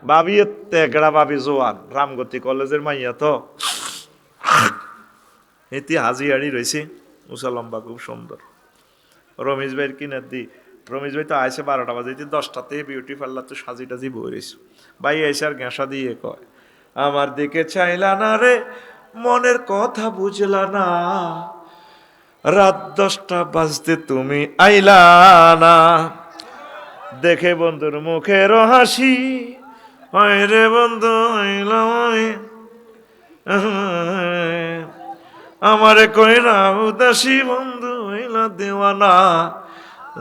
ভাবি তেগড়া ভাবি জোয়ান রামগতি কলেজের মাইয়া তো এটি হাজিয়াড়ি রয়েছে উষা লম্বা খুব সুন্দর। রমেশ ভাইয়ের কিনার দি রমেশ ভাই তো আইসে 12টা বাজে 10টাতে বিউটি পার্লার তো সাজি টাজি বই রয়েছে। ভাই এসে আর গেঁসা দিয়ে কয় আমার দিকে চাইলা না রে মনের কথা বুঝলা না রাত 10টা বাজতে তুমি আইলা না দেখে বন্ধুর মুখের হাসি হয় রে বন্ধু আইলাম আমি আমারে কইরা উদাসী বন্ধু হইলা দেওয়ানা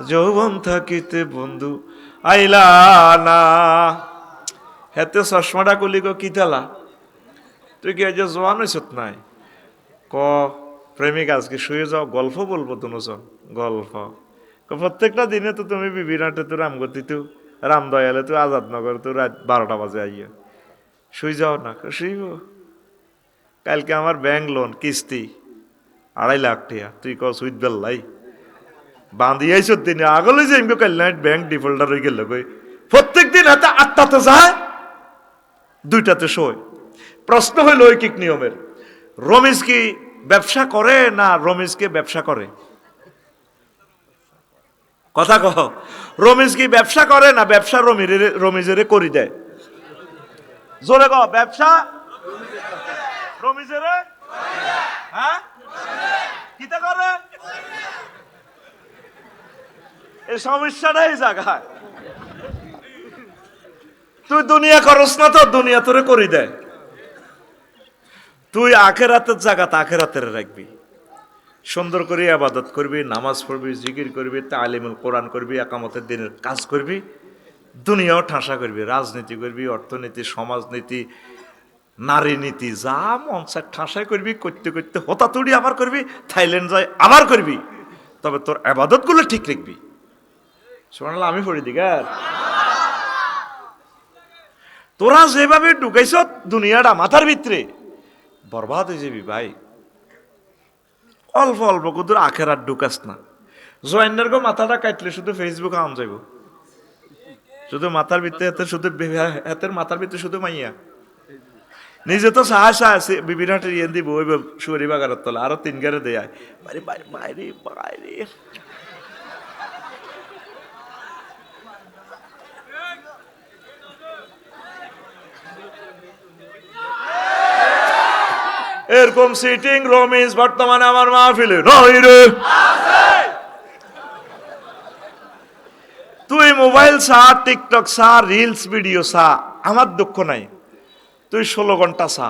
যৌবন থাকিতে বন্ধু আইলা না। হেতে চশমাটা কলি গো কি তেলা তুই কি যে জোয়ান হইছত নাই ক প্রেমিক আজকে শুয়ে যাও গল্প বলবো দুজন গল্প প্রত্যেকটা দিনে তো তুমি বিবিরাটে তো রামগতি তো রামদয়ালে তো আজাদনগর তো রাত 12টা বাজে আইয়া শুই যাও না শুইব কালকে আমার ব্যাংক লোন কিস্তি 2.5 লাখ টাকা তুই ক সুইট বেল্লাই বাঁধি আইস দিনে আগলে যে এমনি কাল নাইট ব্যাংক ডিফল্টার হয়ে গেল কই প্রত্যেক দিন হাতে 8টাতে যায় 2টাতে শোয়। প্রশ্ন হইল ঐকিক নিয়মের রমেশ কি ব্যবসা করে না রমেশকে ব্যবসা করে কথা কহ রমেশ কি ব্যবসা করে না ব্যবসা রমেশের করি দেয় জোরে কহ ব্যবসা রমেশের হ্যাঁ কিতা করে এই সমস্যাটাই জায়গায় তুই দুনিয়া করস না তো দুনিয়া তোরে করি দেয় তুই আখেরাতের জায়গাতে আখেরাতের রাখবি সুন্দর করে ইবাদত করবি নামাজ পড়বি জিকির করবি তালিমুল কোরআন করবি একামতের দিনের কাজ করবি দুনিয়াও ঠাসা করবি রাজনীতি করবি অর্থনীতি সমাজনীতি নারী নীতি যা মন চায় ঠাসাই করবি করতে করতে হতাতুড়ি আবার করবি থাইল্যান্ড যায় আবার করবি তবে তোর ইবাদত গুলো ঠিক রাখবি সুবহানাল্লাহ আমি পড়ি দিগার তোরা যেভাবে ঢুকাইছ দুনিয়াটা মাথার ভিতরে বরবাদ হয়ে যাবি ভাই অল্প অল্প কুদুর আখেরাত ঢুকাস না জয়েন্ডার গো মাথাটা কাটলে শুধু ফেসবুক আম যাইব শুধু মাথার ভিতরে হাতের শুধু হাতের মাথার ভিতরে শুধু মাইয়া নিজে তো সাহস আছে বিবিরাটের ইয়ে দিব ওই সুরি বাগারের তলা আরো 3 গারে দেয় বাইরে বাইরে বাইরে বাইরে এরকম সিটিং রমেশ বর্তমানে আমার মাহফিলে নয় রে তুই মোবাইল সা টিকটক সা রিলস ভিডিও সা আমার দুঃখ নাই তুই 16 ঘন্টা সা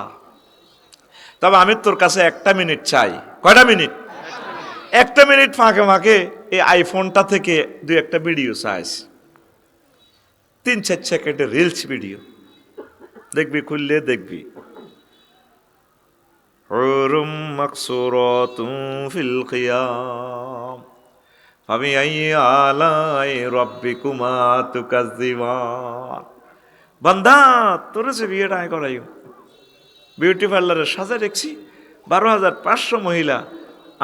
তবে আমি তোর কাছে 1টা মিনিট চাই কয়টা মিনিট 1টা মিনিট ফাঁকে ফাঁকে এই আইফোনটা থেকে 2-1টা ভিডিও চাইস 3-4 সেকেন্ডের রিলস ভিডিও দেখবি খুললে দেখবি হুরুম মাকসুরাতুন ফিল কিয়াম ফাবিআইয়ি আলাই রাব্বিকুমা তুকাজ্জিবান বান্দা তোর যে বিয়েটা আয় করাইও বিউটি পার্লারে সাজা রেখেছি 12,500 মহিলা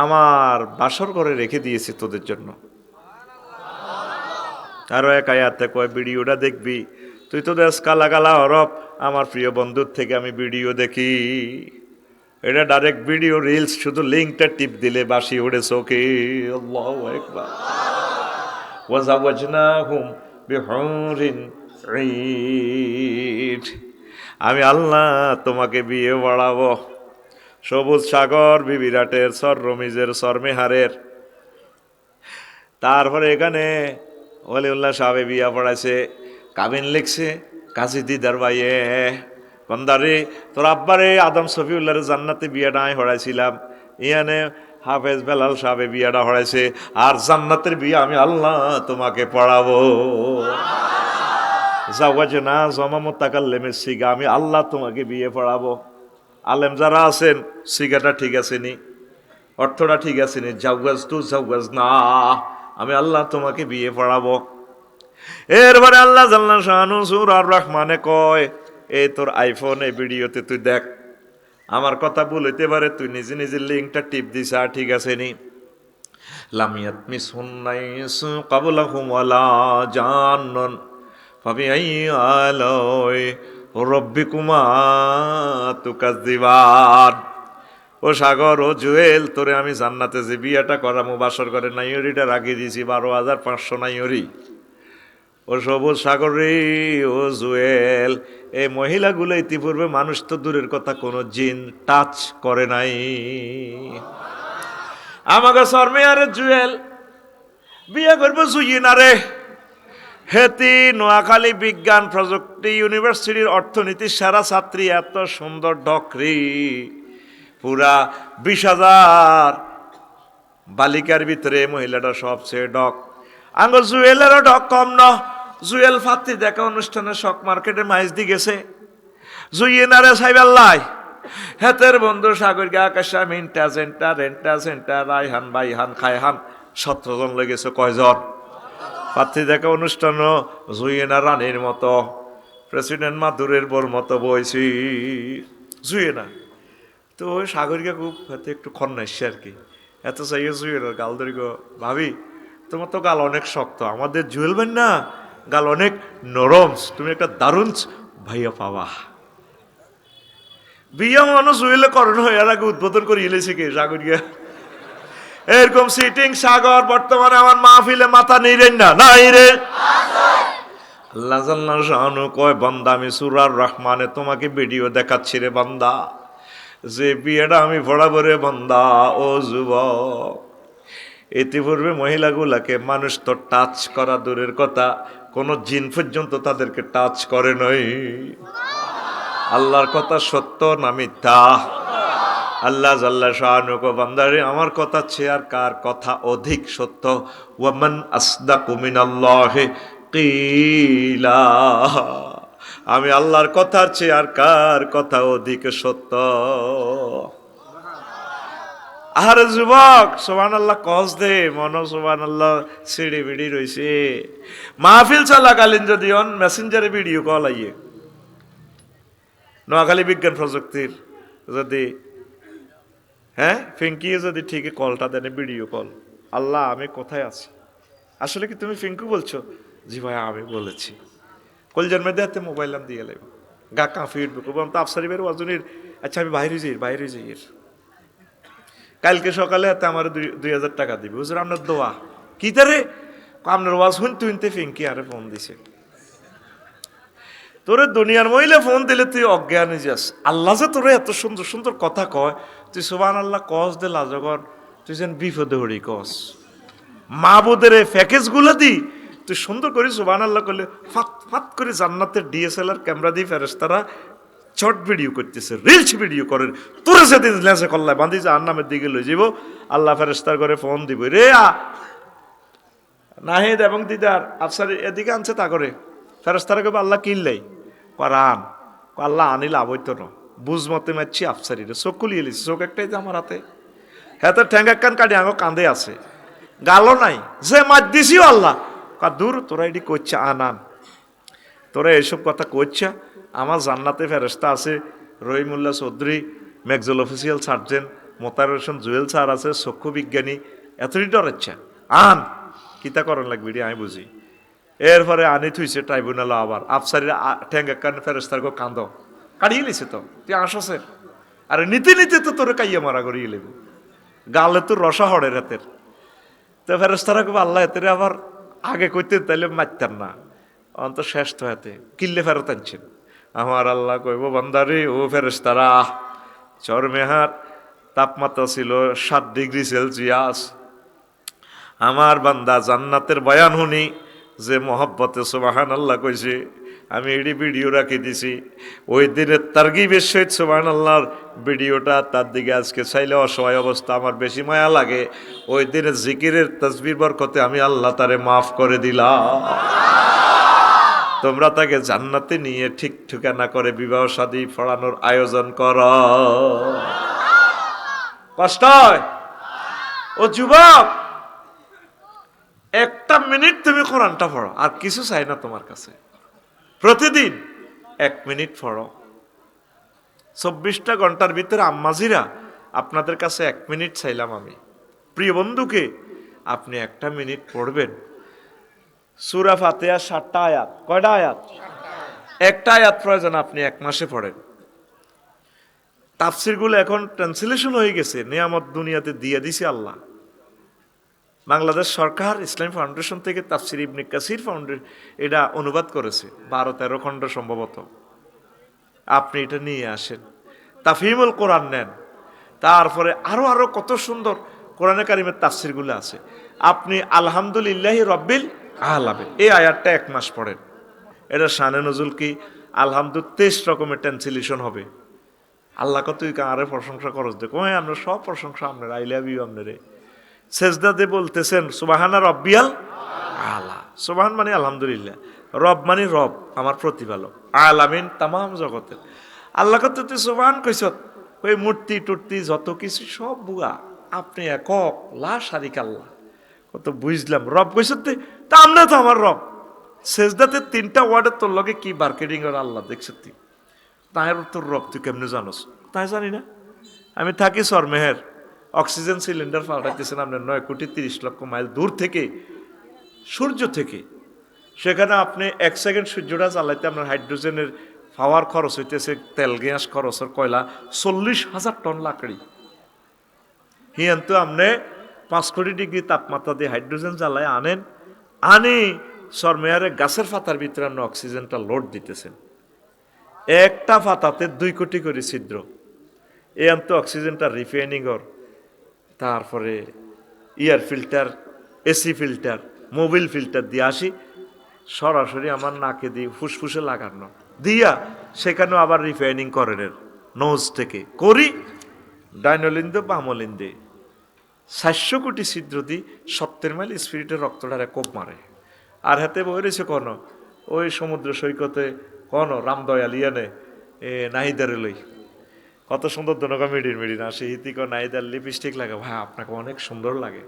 আমার বাসর ঘরে রেখে দিয়েছি তোদের জন্য আরো এক আয়াতে কয় ভিডিওটা দেখবি তুই তো দেশ কালা কালা হরফ আমার প্রিয় বন্ধুর থেকে আমি ভিডিও দেখি এটা ডাইরেক্ট ভিডিও রিলস শুধু লিঙ্কটা টিপ দিলে বাসি উড়ে চোখে আল্লাহু আকবার ওয়াজাওয়াজনাহুম বিহুরিন ঈন আমি আল্লাহ তোমাকে বিয়ে বাড়াবো সবুজ সাগর বিবিরাটের সর রমিজের সরমেহারের তারপরে এখানে ওলিউল্লাহ সাহেব বিয়া পড়াইছে কাবিন লিখছে কাজী দিদার ভাইয়ে বন্দারে তোর আব্বারে আদম শফিউল্লাহর জান্নাতে বিয়েটা আমি হড়াইছিলাম ইয়ানে হাফেজ বেলাল সাহেব বিয়েটা হড়াইছে আর জান্নাতের বিয়ে আমি আল্লাহ তোমাকে পড়াবো জাওয়াজনা জমা মুতাকাল্লিমের সিগা আমি আল্লাহ তোমাকে বিয়ে পড়াবো আলেম যারা আছেন সিগাটা ঠিক আছে নি অর্থটা ঠিক আছে নি জাওয়াজ তু জাওয়াজ না আমি আল্লাহ তোমাকে বিয়ে পড়াবো এরপরে আল্লাহ জাল্লা শানু সূরা আর রহমানে কয় এই তোর আইফোন এই ভিডিওতে তুই দেখ আমার কথা বলতে পারে তুই নিজে নিজে লিঙ্কটা টিপ দিস আর ঠিক আছে নি লামিয়াত মিসুন্নাইস ক্বাবলাহুম ওয়ালা জান্নান ফাবিআইয়ি আলাই রাব্বিকুমা তুকাজ্জিবান। ও সাগর, ও জুয়েল, তোরে আমি জান্নাতে যে বিয়েটা করামু বাসর করে নাইয়রিটা রাখিয়ে দিয়েছি 12,500 নাইয়রি। ও সবুজ সাগর রে, ও জুয়েল, এই মহিলাগুলো ইতিপূর্বে মানুষ তো দূরের কথা কোনো জিন টাচ করে নাই। আমাকে শর্মে আরে জুয়েল বিয়ে করবো জুইনা রে। হেতি নোয়াখালী বিজ্ঞান প্রযুক্তি ইউনিভার্সিটির অর্থনীতির সেরা ছাত্রী, এত সুন্দর ডকরি, পুরা 20,000 বালিকার ভিতরে মহিলাটা সবচেয়ে ডক। আঙ্গ জুয়েলেরও ডক কম ন। জুয়েল ফাত্তি দেখা অনুষ্ঠানে শক মার্কেটে মাইজ দি গেছে জুইনারে সাইবাল্লাই। হেতের বন্ধু সাগর গা আকাশা মিন্টা জেন্টা রেন্টা সেন্টা রাইহান বাইহান খায়হান 17 জন লেগেছে। কয়জন? পাত্রী দেখা অনুষ্ঠানও জুইনা রানীর মতো, প্রেসিডেন্ট মাদুরের বোর মতো বইছি জুইনা। তো ওই সাগরিকা খুব হাতে একটু খন্নাইছে আর কি। এত চাইয়ে জুয়েলের গাল ধরি গো, ভাবি তোমার তো গাল অনেক শক্ত, আমাদের জুয়েল ভাই না গাল অনেক নরম, তুমি একটা দারুণ ভাইয়া পাবা। বিয়া মানুষ জুয়েলে করণ হয়ে আগে উদ্বোধন করে এলেছে কে? সাগরিকা। এরকম সিটিং সাগর বর্তমানে আমার মাহফিলে মাথা নেইরেন না, নাই রে। আল্লাহ জাল্লাহু শানু কয়, বান্দা আমি সূরার রহমানে তোমাকে ভিডিও দেখাচ্ছি রে বান্দা, যে বিয়েটা আমি পড়াবো রে বান্দা। ও যুবক, ইতিপূর্বে মহিলাগুলাকে মানুষ তো টাচ করা দূরের কথা, কোন জিন পর্যন্ত তাদেরকে টাচ করে নাই। আল্লাহর কথা সত্য না মিথ্যা? আল্লাহ জাল্লা শানু কয়, বান্দারে আমার কথা চেয়ে আর কার কথা অধিক সত্য? ওয়ামান আসদাকু মিনাল্লাহি কিলা। আমি আল্লাহর কথার চেয়ে আর কার কথা অধিক সত্য? আরে যুবক, সুবহানাল্লাহ কস দে, মন সুবহানাল্লাহ সিঁড়ি বিড়ি রইছে। মাহফিল চলাকালীন যদি অন মেসেঞ্জারে ভিডিও কল আইয়ে, নোয়াখালী বিজ্ঞান প্রযুক্তির যদি ফিঙ্কি যদি ঠিকই কলটা দেন, ভিডিও কল, আল্লাহ আমি কোথায় আছি, আসলে কি তুমি ফিঙ্কু বলছো? জি ভাই আমি বলেছি। কলজার মধ্যে হাতে মোবাইল নাম দিয়ে লাগবে, গা কাঁফি উঠবে, তো আফসারিবের ওয়াজনের। আচ্ছা আমি বাইরে যাই। কালকে সকালে হাতে আমার 2,000 টাকা দিবে, হুজুর আপনার দোয়া কি তারে আপনার ওয়াজ শুনতে ফিঙ্কি আরে ফোন দিছে। তোরে দুনিয়ার মহিলা ফোন দিলে তুই অজ্ঞান হয়ে যাস। আল্লাহ যে তোরে এত সুন্দর সুন্দর কথা কয়, তুই সুবহানাল্লাহ কস দে লাজগর, তুই যেন বিপদে হরি কস। মাহবুদের এই প্যাকেজগুলো দি তুই সুন্দর করে সুবহানাল্লাহ করলে ফাত ফাত করে জান্নাতের DSLR ক্যামেরা দিয়ে ফেরেশতারা শর্ট ভিডিও করতেছে, রিলস ভিডিও করে, তোরে সেদিন লেসে কল্লায় বাঁধি যে আর নামের দিকে লই যাব। আল্লাহ ফেরেশতার করে ফোন দিব, রে নাহিদ এবং দিদার আফসার এদিকে আনছে, তা করে ফেরেশতারা কবে আল্লাহ কিনলাই করান, আল্লাহ আনিল আবৈত ন বুঝ মতে মারছি আফসারিরে, চোখ খুলিয়ে লিছি, চোখ একটাই যে আমার হাতে, হ্যাঁ তোর ঠ্যাঙ্গ এক কান কাটি আঙো কান্দে আছে, গালও নাই, যে মার দিছিও আল্লাহ দূর তোরা এটি করছে আনান, তোরা এইসব কথা করছে। আমার জান্নাতে ফেরেশতা আছে, Rahimullah Chowdhury, maxillofacial surgeon, Motahar Hossain Juwel sir আছে, চক্ষু বিজ্ঞানী, এতই ডরেচ্ছা আন কিতা করণ লাগবে আমি বুঝি। এরপরে আনি থুইছে ট্রাইব্যুনাল, আবার আফসারির ঠ্যাঙ্গ কান ফেরেশতার গো কান্দ কাটিয়ে লিছে, তো তুই আসছে আরে নিতে নিতে তো তোর কাইয়া মারা করিয়ে লেব, গালে তো রসা হড়ে রাতের। তো ফেরেশতারা কবে আল্লাহ এতে আবার আগে কইতে তাইলে মারতেন না, অন্ত শেষ তো হাতে কিল্লে ফেরত আনছেন। আমার আল্লাহ কইব, বান্দারে ও ফেরেশতারা, চরমেহার তাপমাত্রা ছিল 7 ডিগ্রি সেলসিয়াস, আমার বান্দা জান্নাতের বয়ান শুনি যে মহব্বতে সুবহানাল্লাহ কইছে, আমি এডি ভিডিও রাখি দিছি, ওই দিনের তারগিবের সহিত সুবহানাল্লাহর ভিডিওটা তার দিকে আজকে চাইলে অসহায় অবস্থা আমার বেশি মায়া লাগে। ওই দিনের জিকিরের তাসবির বরকতে আমি আল্লাহ তারে মাফ করে দিলাম। তোমরা তাকে জান্নাতে নিয়ে ঠিক ঠিকানা করে বিবাহ শাদী পড়ানোর আয়োজন কর। কষ্ট হয় ও যুবক, 1 মিনিট তুমি কোরআনটা পড়ো, আর কিছু চাই না তোমার কাছে। প্রতিদিন 1 মিনিট পড়ো। 24টা ঘন্টার ভিতরে আম্মাজিরা আপনাদের কাছে 1 মিনিট চাইলাম আমি, প্রিয় বন্ধুকে আপনি 1 মিনিট পড়বেন। সূরা ফাতিহা 7টা আয়াত। কয়টা আয়াত? একটা আয়াত প্রয়োজন আপনি এক মাসে পড়েন। তাফসিরগুলো এখন ট্রান্সলেশন হয়ে গেছে, নিয়ামত দুনিয়াতে দিয়ে দিছে আল্লাহ। বাংলাদেশ সরকার ইসলামী ফাউন্ডেশন থেকে তাফসির ইবনে কাসির ফাউন্ডেশন এটা অনুবাদ করেছে 12-13 খণ্ড সম্ভবত। আপনি এটা নিয়ে আসেন, তাফহিমুল কোরআন নেন, তারপরে আরো আরো কত সুন্দর কোরআনে কারিমের তাফসিরগুলো আছে। আপনি আলহামদুলিল্লাহি রব্বিল আলামিন এই আয়াতটা এক মাস পড়েন। এটা শানে নজুল কি আলহামদু 23 রকমের ট্রান্সলেশন হবে। আল্লাহ কত তুই কারে প্রশংসা করস, দেখো আমরা সব প্রশংসা আপনার, আই লাভ ইউ আপনারে। সেজদাতে বলতেছেন সুবহানা রব্বিয়াল আলা, সুবহান মানে আলহামদুলিল্লাহ, রব মানে রব আমার প্রতিপালক, আলামিন তামাম জগতের। আল্লাহ কত তুই সুবহান কইছ, ওই মূর্তি টুর্তি যত কিছু সব বুয়া, আপনি একক লা শারিক আল্লাহ। কত বুঝলাম রব কইছ তা আমরা তো আমার রব। সেজদাতে 3টা ওয়ার্ডের তোর লগে কি মার্কেটিং আর আল্লাহ দেখছ তুই, তাই তোর রব তুই কেমনে জানোস? তাই জানি না। আমি থাকি সরমেহের, অক্সিজেন সিলিন্ডার পাল্টাইতেছেন আপনার 9,30,00,000 মাইল দূর থেকে, সূর্য থেকে। সেখানে আপনি 1 সেকেন্ড সূর্যটা চালাইতে আপনার হাইড্রোজেনের পাওয়ার খরচ হইতেছে, তেল গ্যাস খরচের কয়লা 40,000 টন লাকড়ি। হিয়ান্তু আপনি 5 কোটি ডিগ্রি তাপমাত্রা দিয়ে হাইড্রোজেন জ্বালায় আনেন, আনি সরমেয়ারে গাছের পাতার ভিতরে আপনি অক্সিজেনটা লোড দিতেছেন। একটা পাতাতে 2 কোটি করে ছিদ্র। এই আন্ত অক্সিজেনটা রিফাইনিং ওর, তারপরে air filter, AC filter, Mobil filter দিয়ে আসি, সরাসরি আমার নাকে দিয়ে ফুসফুসে লাগানো দিয়া সেখানেও আবার রিফাইনিং করেন নোজ থেকে করি, ডাইনোলিন্দে বামলিন্দে 400 কোটি ছিদ্র দিই 70 মাইল স্পিরিটের রক্তটারে কোপ মারে। আর হাতে বই রয়েছে কোন ওই সমুদ্র সৈকতে কোন রামদয়াল ইয়ানে নাহিদারে লই, কত সুন্দর দনকা মিডির আসে হিতিক নাহিদার লিপস্টিক লাগে, ভাই আপনাকে অনেক সুন্দর লাগে।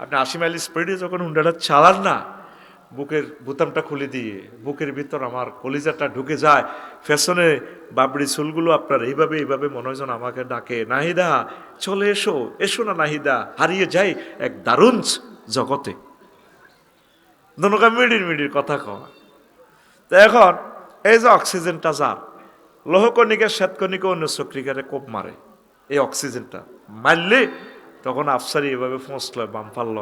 আপনি 80 মাইল স্পিডে যখন হুন্ডাটা চালান না, বুকের বোতামটা খুলে দিয়ে বুকের ভিতর আমার কলিজাটা ঢুকে যায়, ফ্যাশনে বাবড়ি চুলগুলো আপনার এইভাবে এইভাবে মনে হয় যেন আমাকে ডাকে, নাহিদা চলে এসো, এসো না নাহিদা, হারিয়ে যাই এক দারুণ জগতে। দনকা মিডির কথা কওয়া। তো এখন এই যে অক্সিজেনটা যার লোহকণিকা শ্বেতকণিকা অন্য চক্রিকারে কোপ মারে, এই অক্সিজেনটা মারলে তখন আফসারি এভাবে ফোঁসল বাম পারল,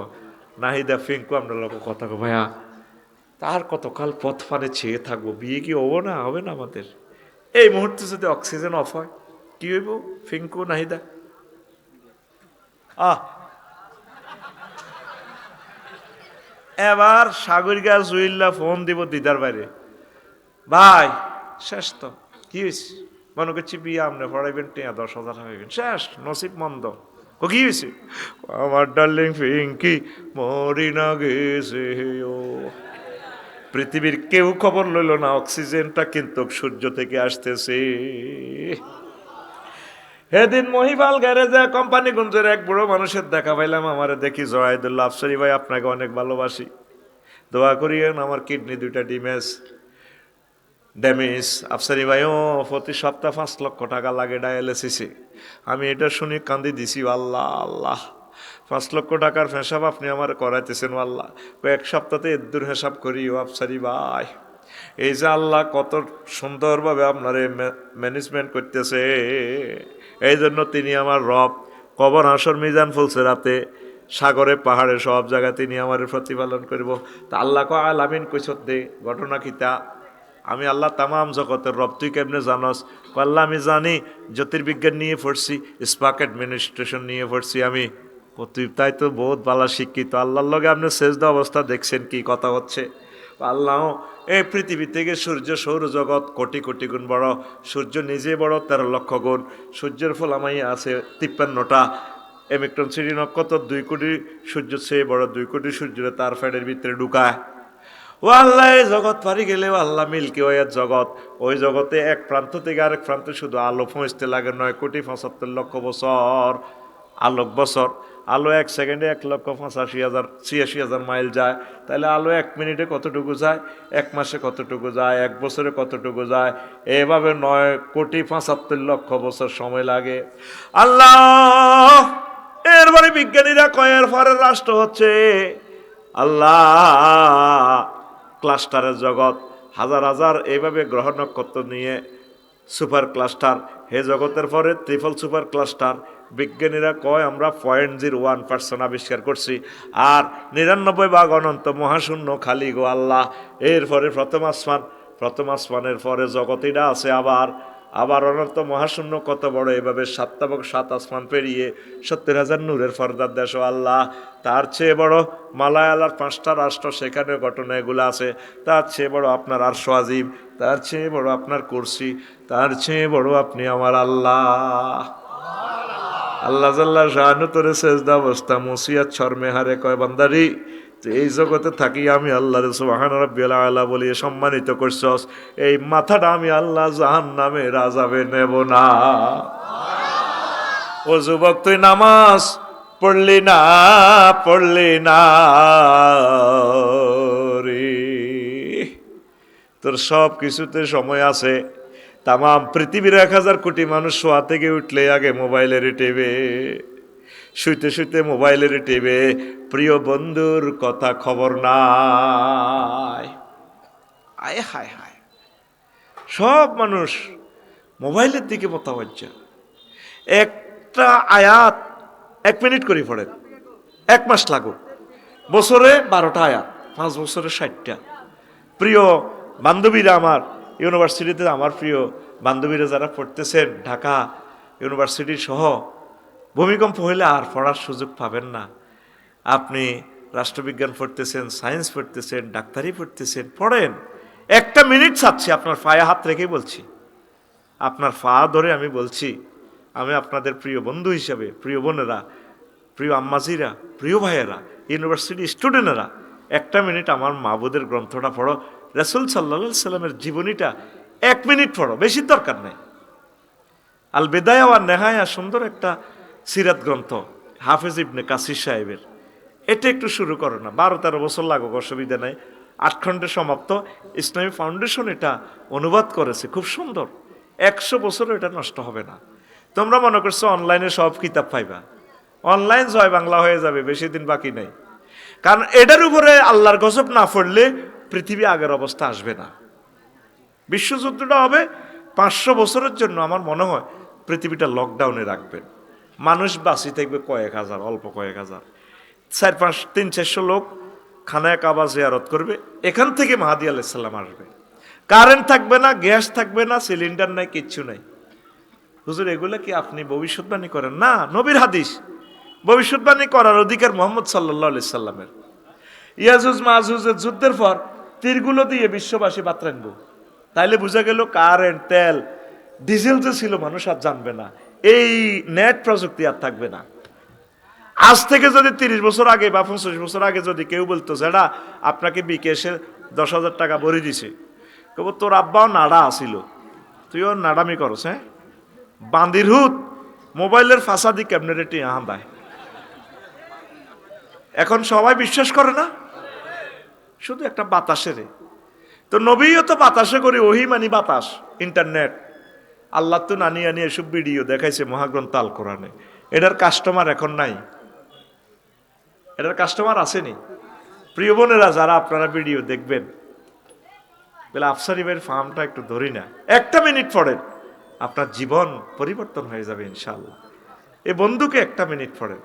নাহিদা ফিঙ্কু আমরা লোক কথা কো, ভাইয়া তার কতকাল পথ ফানে ছেয়ে থাকবো, বিয়ে কি হবো না, হবে না আমাদের? এই মুহূর্তে যদি অক্সিজেন অফ হয় কি হইব? ফিঙ্কু নাহিদা এবার সাগরিকা জুইল্লা ফোন দিব দিদার বাইরে, ভাই শেষ তো, কি হয়েছে? মনে করছি বিয়ে আপনি পড়াইবেন, 10,000 হইবেন, শেষ নসিব মন্দ। ও কি হয়েছে? আমার ডার্লিং ফিঙ্কি মরি না গেছে ও। পৃথিবীর কেউ খবর লইল না অক্সিজেনটা কিন্তু সূর্য থেকে আসতেছে। সেদিন মহিপাল গ্যারেজে কোম্পানিগঞ্জের এক বুড়ো মানুষের দেখা পাইলাম, আমারে দেখি জয়াদুল্লাহ আফসারি ভাই আপনাকে অনেক ভালোবাসি, দোয়া করিয়েন আমার কিডনি 2টা ড্যামেজ। আফসারি ভাইও প্রতি সপ্তাহ 5 লক্ষ টাকা লাগে ডায়ালিসিসে। আমি এটা শুনে কান্দি দিছি, আল্লাহ আল্লাহ 5 লক্ষ টাকার হিসাব আপনি আমার করাইতেছেন আল্লাহ, কয়েক সপ্তাহে এদ্দুর হিসাব করি ও আফসারি ভাই। এই যে আল্লাহ কত সুন্দরভাবে আপনার ম্যানেজমেন্ট করতেছে, এই জন্য তিনি আমার রব। কবর হাসর মিজান ফুলছে রাতে, সাগরে পাহাড়ে সব জায়গায় তিনি আমার প্রতিপালন করব। তা আল্লাহ ক আলামিন কইছত দে ঘটনা কিতা, আমি আল্লাহ তামাম জগতের রব, তুই কেমনে জানস? আল্লাহ আমি জানি, জ্যোতির্বিজ্ঞান নিয়ে পড়ছি, স্পার্ক অ্যাডমিনিস্ট্রেশন নিয়ে পড়ছি আমি। তুই তাই তো বহুত ভালো শিক্ষিত, আল্লাহর লগে আপনি সেজদা অবস্থা দেখছেন কি কথা হচ্ছে? আল্লাহ এই পৃথিবী থেকে সূর্য সৌরজগৎ কোটি কোটি গুণ বড়, সূর্য নিজে বড় 13 লক্ষ গুণ, সূর্যের ফলামাই আছে 53টা, এমিক্টন সিটি নক্ষত্র 2 কোটি সূর্য চেয়ে বড়, 2 কোটি সূর্যরে তার ফ্যানের ভিতরে ঢুকায়। ও আল্লাহ এই জগৎ পারি গেলেও আল্লাহ মিল্কি ওয়ের জগৎ, ওই জগতে এক প্রান্ত থেকে আরেক প্রান্তে শুধু আলো পৌঁছতে লাগে 9,75,00,000 বছর আলোক বছর। আলো 1 সেকেন্ডে 1,85,000 মাইল যায়, তাহলে আলো 1 মিনিটে কতটুকু যায়, 1 মাসে কতটুকু যায়, 1 বছরে কতটুকু যায়, এভাবে 9,75,00,000 বছর সময় লাগে। আল্লাহ এরপরে বিজ্ঞানীরা কয়ের পরের রাষ্ট্র হচ্ছে আল্লাহ ক্লাস্টারের জগৎ, হাজার হাজার এইভাবে গ্রহ নক্ষত্র নিয়ে সুপার ক্লাস্টার, হে জগতের পরে ট্রিপল সুপার ক্লাস্টার। বিজ্ঞানীরা কয় আমরা 0.01% আবিষ্কার করছি, আর 99 ভাগ অনন্ত মহাশূন্য খালি গো আল্লাহ। এরপরে প্রথম আসমানের পরে জগতিটা আছে, আবার অনন্ত মহাশূন্য কত বড়, এভাবে 7 আসমান পেরিয়ে 70,000 নূরের ফর্দার দেশ ও আল্লাহ। তার চেয়ে বড় মালায়ালার 5টা রাষ্ট্র, সেখানে ঘটনা এগুলো আছে। তার চেয়ে বড় আপনার আরশ আজিম, তার চেয়ে বড় আপনার কুরসি, তার চেয়ে বড় আপনি আমার আল্লাহ। আল্লাহ জাল্লা শাহানু তোরে সেজদা অবস্থা মুসিয়াত শর্মে হারে কয় বান্দারি, তো এই জগতে থাকি আমি আল্লাহর সুবহান রাব্বিয়াল আলা বলে সম্মানিত করছস, এই মাথাটা আমি আল্লাহ জাহান্নামের আযাবে নেব না। ও যুবক, তুই নামাজ পড়লি না রে, তোর সব কিছুতে সময় আছে। তামাম পৃথিবীর 1000 কোটি মানুষ শোয়া থেকে উঠলে আগে মোবাইলের টেবে, শুইতে শুইতে মোবাইলের টেবে, প্রিয় বন্ধুর কথা খবর নাই। আয় হায় হায়, সব মানুষ মোবাইলের দিকে মোতাবজ্জা। একটা আয়াত 1 মিনিট করে পড়েন, 1 মাস লাগুক, বছরে 12টা আয়াত, 5 বছরে 60টা। প্রিয় বান্ধবীরা, আমার ইউনিভার্সিটিতে আমার প্রিয় বান্ধবীরা যারা পড়তেছেন ঢাকা ইউনিভার্সিটি সহ, ভূমিকম্প হইলে আর পড়ার সুযোগ পাবেন না। আপনি রাষ্ট্রবিজ্ঞান পড়তেছেন, সায়েন্স পড়তেছেন, ডাক্তারি পড়তেছেন, পড়েন। 1টা মিনিট চাচ্ছি, আপনার পায়ে হাত রেখে বলছি, আপনার পা ধরে আমি বলছি, আমি আপনাদের প্রিয় বন্ধু হিসাবে, প্রিয় বোনেরা, প্রিয় আম্মাজিরা, প্রিয় ভাইয়েরা, ইউনিভার্সিটি স্টুডেন্টেরা, 1টা মিনিট আমার মাহবুদের গ্রন্থটা পড়ো, রাসূল সাল্লাল্লাহু আলাইহি সাল্লামের জীবনীটা 1 মিনিট পড়ো, বেশি দরকার নেই। আল বিদায়া ওয়ান নেহায়া, সুন্দর একটা সিরাত গ্রন্থ হাফেজ ইবনে কাসির সাহেবের, এটা একটু শুরু করো না, 12-13 বছর লাগুক, অসুবিধা নাই। 8 খণ্ডে সমাপ্ত। ইসলামী ফাউন্ডেশন এটা অনুবাদ করেছে, খুব সুন্দর, 100 বছর এটা নষ্ট হবে না। তোমরা মনে করছো অনলাইনে সব কিতাব পাইবা, অনলাইন জয় বাংলা হয়ে যাবে, বেশি দিন বাকি নেই। কারণ এটার উপরে আল্লাহর গজব না পড়লে পৃথিবী আগের অবস্থা আসবে না। বিশ্বযুদ্ধটা হবে 500 বছরের জন্য। আমার মনে হয় পৃথিবীটা লকডাউনে রাখবেন, মানুষ বাঁচি থাকবে কয়েক হাজার, অল্প কয়েক হাজার, 300-400 লোক খানায় কাবা জিয়ারত করবে। এখান থেকে মাহাদি আলাইহিস সালাম আসবে, কারেন্ট থাকবে না, গ্যাস থাকবে না, সিলিন্ডার নাই, কিচ্ছু নাই। হুজুর এগুলো কি আপনি ভবিষ্যৎবাণী করেন? না, নবীর হাদিস। ভবিষ্যৎবাণী করার অধিকার মুহাম্মদ সাল্লাল্লাহু আলাইহি সাল্লামের। ইয়াজুজ মাজুজের যুদ্ধের পর তীরগুলো দিয়ে বিশ্ববাসী বাত রাখবো, তাইলে বোঝা গেল কারেন্ট, তেল, ডিজেল যে ছিল মানুষ আর জানবে না, এই নেট প্রযুক্তি আর থাকবে না। আজ থেকে যদি 30 বছর আগে বা 25 বছর আগে যদি কেউ বলতো যেটা আপনাকে বিকেশে 10,000 টাকা ভরে দিছে, কেবল তোর আব্বাও নাড়া আসিল, তুইও নাড়ামি করস, হ্যাঁ বান্দির হুত মোবাইলের ফাঁসাদি কেমনে রেটি আহাদায়। এখন সবাই বিশ্বাস করে না, শুধু একটা বাতাসের। তো নবীও তো বাতাসে করে, ওহি মানি বাতাস, ইন্টারনেট। আল্লাহ তো নানিয়ে আনিয়ে এসব ভিডিও দেখাইছে মহাগ্রন্থ আল কোরআনে। এটার কাস্টমার এখন নাই, এটার কাস্টমার আসেনি। প্রিয় বোনেরা, যারা আপনারা ভিডিও দেখবেন, বলে আফসারি ভাইয়ের ফার্মটা একটু ধরি না, 1টা মিনিট পড়েন, আপনার জীবন পরিবর্তন হয়ে যাবে ইনশাআল্লাহ। এই বন্ধুকে 1টা মিনিট পড়েন।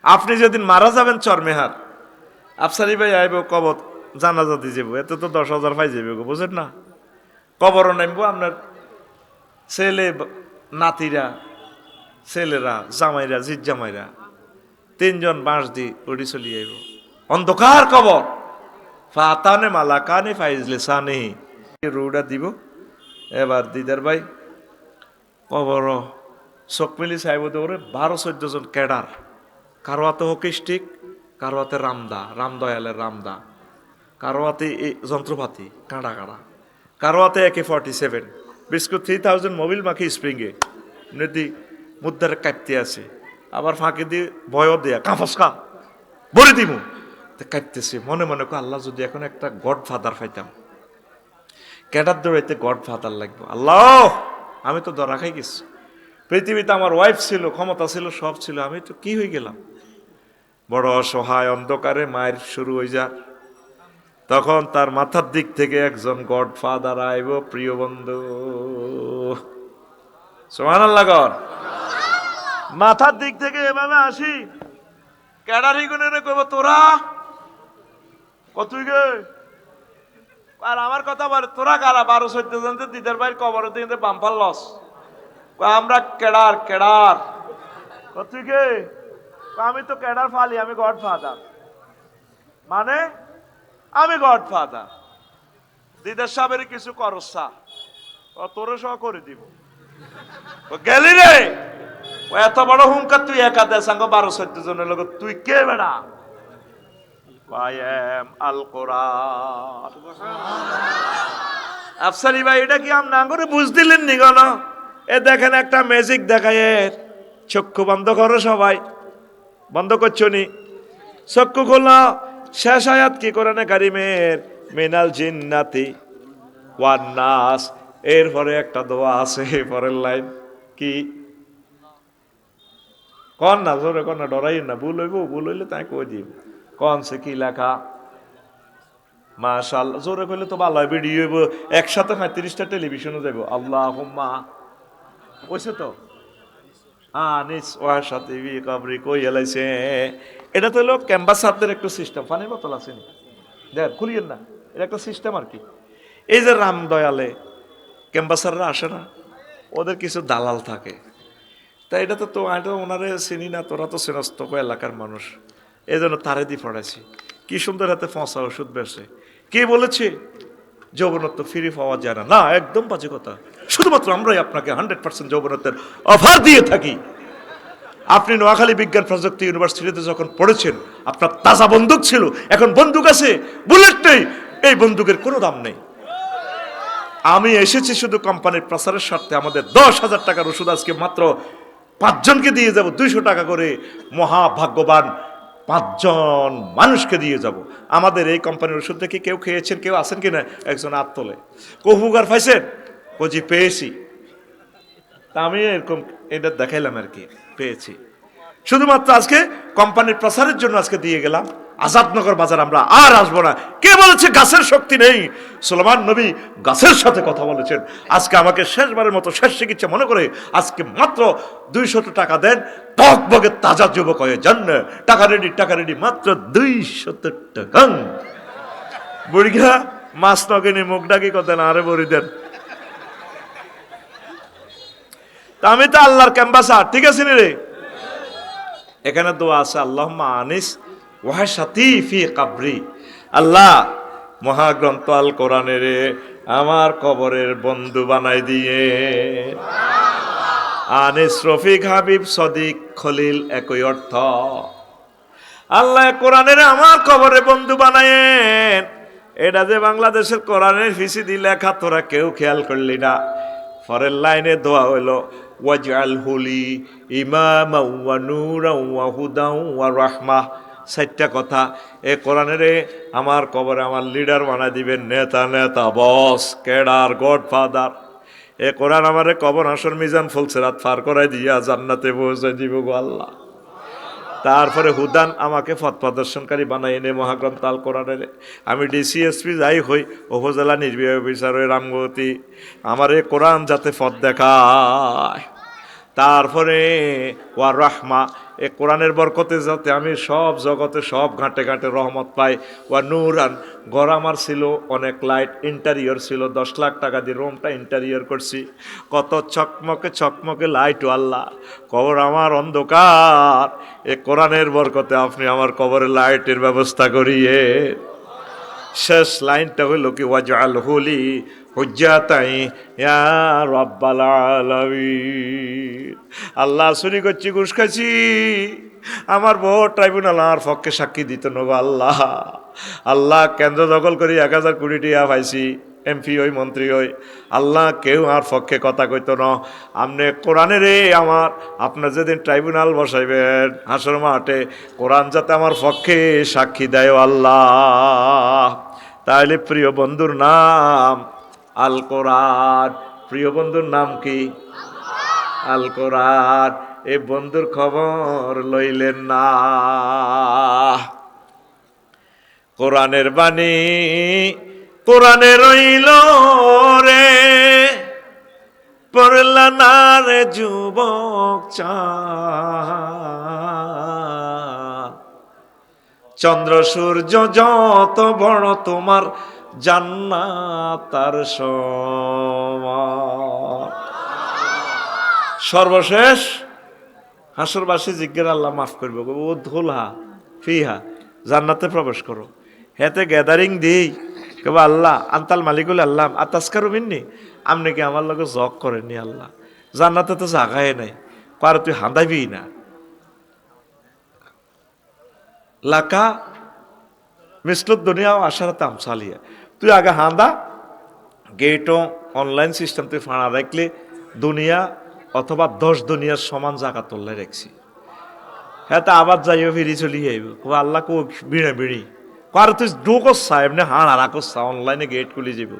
আপনি যেদিন মারা যাবেন চরমেহার, আফসারি ভাই আইব কবর জানাজা দিয়ে যাবো, এত তো 10,000 পাই যাবে, বুঝেন না? কবরও নামবো, আপনার ছেলে নাতিরা, ছেলেরা, জামাইরা, জিত জামাইরা, 3 জন বাঁশ দি উড়ি চলি আইব। অন্ধকার কবর, ফাতানে মালাকানে ফাইজলে সানে, রুডা দিব। এবার দিদার ভাই কবর চোখ মিলি চাইব দৌড়ে 12-14 জন ক্যাডার, কারো হাতে হকি স্টিক, কারো হাতে রামদয়ালের রামদা, কারো হাতে যন্ত্রপাতি কাঁড়া, কারো হাতে AK-47, বিস্কুট 3000 মোবিল মাখি স্প্রিংয়ে নদী মুদ্রার কাটতে আছে, আবার ফাঁকি দিয়ে ভয় দেয়া কাঁফসকা ভরে দিমু, কাটতেছে। মনে মনে কো আল্লাহ যদি এখন একটা গড ফাদার পাইতাম, ক্যাডার দৌড়াইতে গড ফাদার লাগবে। আল্লাহ, আমি তো ধরা খাই গেছি, পৃথিবীতে আমার ওয়াইফ ছিল, ক্ষমতা ছিল, সব ছিল, আমি তো কি হয়ে গেলাম? বড় অসহায় অন্ধকারে মায়ের শুরু হয়ে যা, তখন তার মাথার দিক থেকে একজন গডফাদার আইব, প্রিয় বন্ধু। সুবহানাল্লাহ গর। মাথার দিক থেকে এভাবে আসি, ক্যাডারি গুনে কইব তোরা কতই গে, আর আমার কথা বলে তোরা কারা 12-14 জন দিদার ভাইয়ের কবরের দিকে বাম্পার লস, আমরা কেডার কেডার কতই গে, আমি তো ক্যাডার ফালি, আমি গডফাদার, মানে আমি গডফাদার। দিদার সাহেবের কিছু করসা, তোরে সহ করে দিব। গেলি রে, এত বড় হুঙ্কার তুই একা দে সাঙ্গ 12-14 জনের লোক, তুই কে বেড়া? I am আল কোরআন। আফসারি ভাই এটা কি আম না করে বুঝ দিলেন নি গণ? এ দেখেন একটা ম্যাজিক দেখায়, চক্ষু বন্ধ করো সবাই, বন্ধ করছো নি? চক্ষু খোলা, শেষ আয়াত কি কোরআনে কারিমের, মিনাল জিন্নাতি ওয়ান নাস। এরপরে একটা দোয়া আছে, পরের লাইন কি কন না, জোরে কন না, ডরাই না, ভুল হইব, ভুল হইলে তাই কই দিব। কন সে কি লেখা? মাশাআল্লাহ, জোরে কইলে তো ভালো হয়, ভিডিও হইব, একসাথে 35টা টেলিভিশনে যাইব। আল্লাহুম্মা কইছে তো, আনিস ওয়ার সাথে বি কবরি কই এলাইছে। এটা তো হলো ক্যাম্পাসারদের একটু সিস্টেম। পানির বোতল আছে নি, দেখ খুলিয়েন না, এটা একটা সিস্টেম আর কি। এই যে রাম দয়ালে ক্যাম্পাসাররা আসে না, ওদের কিছু দালাল থাকে, তাই এটা তো এটা ওনারে চিনি না, তোরা তো চেনস্ত এলাকার মানুষ, এই জন্য তারে দিয়ে পড়াইছি। কি সুন্দর হাতে ফসা ওষুধ বেরছে। কে বলেছে যৌবনত্ব ফ্রি পাওয়া যায় না? না, একদম বাজে কথা। শুধুমাত্র আমরাই আপনাকে 100% যৌবনত্বের অফার দিয়ে থাকি। আপনি নোয়াখালী বিজ্ঞান প্রযুক্তি ইউনিভার্সিটিতে যখন পড়েছেন, আপনার তাজা বন্দুক ছিল, এখন বন্দুক আছে, বুলেট নেই, এই বন্দুকের কোনো দাম নেই। আমি এসেছি শুধু কোম্পানির প্রচারের স্বার্থে। আমাদের 10,000 টাকার ওষুধ আজকে মাত্র 5 জনকে দিয়ে যাব, 200 টাকা করে, মহাভাগ্যবান 5 জন মানুষকে দিয়ে যাব। আমাদের এই কোম্পানির ওষুধ থেকে কেউ খেয়েছেন, কেউ আছেন কিনা? একজন হাত তোলে। কহুগার পাইছেন? কজি পেয়েছি। তা আমি এরকম এটা দেখাইলাম আর কি, পেয়েছি। শুধুমাত্র আজকে কোম্পানির প্রচারের জন্য আজকে দিয়ে গেলাম। আজাদনগর বাজার আমরা আর আসবো না। কে বলেছে গাছের শক্তি নেই? সুলেমান নবী গাছের সাথে কথা বলেছেন। আজকে আমাকে শেষবারের মতো শেষ চিকিৎসা মনে করে আজকে মাত্র 200 টাকা দেন, টকবগে তাজা যুবক হয়ে যান। টাকা রেডি, টাকা রেডি, মাত্র 200 টাকা। বুড়িঘা মাছ নগেনি মুখ ডাকি কথা না, আরে বড়ি দেন। তা আমি তো আল্লাহর ক্যাম্পাসার, ঠিক আছে রে? এখানে দোয়া আছে, আল্লাহুম্মা আনিস ওয়াহশাতি ফি কবরি। আল্লাহ, মহাগ্রন্থ আল কোরআনের আমার কবরের বন্ধু বানাই দিয়ে। আনিস রফিক হাবিব সদিক খলিল একই অর্থ। আল্লাহ কোরআনের আমার কবরে বন্ধু বানায়েন। এটা যে বাংলাদেশের কোরআনের ফিসিদি লেখা, তোরা কেউ খেয়াল করলি না। পরের লাইনে দোয়া হইলো, ওয়াজআলহু লি ইমামান ওয়া নূরান ওয়া হুদান ওয়া রাহমাহ। 4টা কথা। এ কোরআনের আমার কবরে আমার লিডার বানাই দিবেন, নেতা, নেতা, বস, ক্যাডার, গডফাদার। এ কোরআন আমারে কবর হাসর মিজান ফুলসিরাত পার করাই দিয়া জান্নাতে পৌঁছে দিব গো আল্লাহ। তারপরে হুদান, আমাকে পথ প্রদর্শনকারী বানাই এনে মহাগ্রন্থ আল কোরআনের। আমি ডিসিএসপি যাই হই, উপজেলা নির্বাহী অফিসার হই রামগতি, আমার এ কোরআন যাতে পথ দেখায়। তারপরে ওয়া রাহমা, এ কোরআনের বরকতে যাতে আমি সব জগতে সব ঘাটে ঘাটে রহমত পাই। ওয়া নূরান, ঘর আমার ছিল অনেক লাইট, ইন্টারিয়র ছিল, 10 লাখ টাকা দিয়ে রুমটা ইন্টারিয়র করছি, কত চকমকে চকমকে লাইট। ও আল্লাহ, কবর আমার অন্ধকার, এ কোরআনের বরকতে আপনি আমার কবরে লাইটের ব্যবস্থা করিয়ে। শেষ লাইনটা হইল কি, ওয়াজআলহু লি হুজ্জাতাই ইয়া রাব্বাল আলামিন। আল্লাহ, চুরি করছি, ঘুষ খাইছি, আমার বউ ট্রাইব্যুনাল আমার পক্ষে সাক্ষী দিত নগো আল্লাহ। আল্লাহ, কেন্দ্র দখল করি 1000 কোটি টাকা পাইছি, এমপি হই, মন্ত্রী হই, আল্লাহ কেউ আমার পক্ষে কথা কইতো না। আপনি কোরআনের আমার, আপনার যেদিন ট্রাইব্যুনাল বসাইবেন হাসর মাঠে, কোরআন যাতে আমার পক্ষে সাক্ষী দেয় আল্লাহ। তাহলে প্রিয় বন্ধুর নাম আল কোরআন। প্রিয় বন্ধুর নাম কি? আল কোরআন। এই বন্ধুর খবর লইলেন না। কোরআনের বাণী কোরআনে রইল রে, পড়লা না রে যুবক চাঁদ। চন্দ্র সূর্য যত বড় তোমার জান্নাত তার সমান। সর্বশেষ হাসরবাসী জিজ্ঞের আল্লাহ মাফ করবে, ও ধুলহা ফিহা, জান্নাতে প্রবেশ করো। হেতে গ্যাদারিং দিই কেবল আল্লাহ আন্তাল মালিকুল আল্লাহ আতাসকারু মিন্নি, আপনি কি আমার লগে জগ করেননি আল্লাহ? জান্নাতে তো জাগায় নাই, কার তুই হাঁদাইবি না। লাকা মিসলুদ দুনিয়া আশারাতে আমসালিয়া, তুই আগে হাঁদা গেটও অনলাইন সিস্টেম তুই ফাঁড়া রাখলে দুনিয়া অথবা 10 দুনিয়ার সমান জায়গা তোল্লে রাখছি। হ্যাঁ তা আবার যাইও ফিরি চলি যাইব, আল্লাহ কো বিড়ে বিড়ি কার তুই ঢুকসা এমনি হাড় হারা করছা, অনলাইনে গেট খুলি যাব,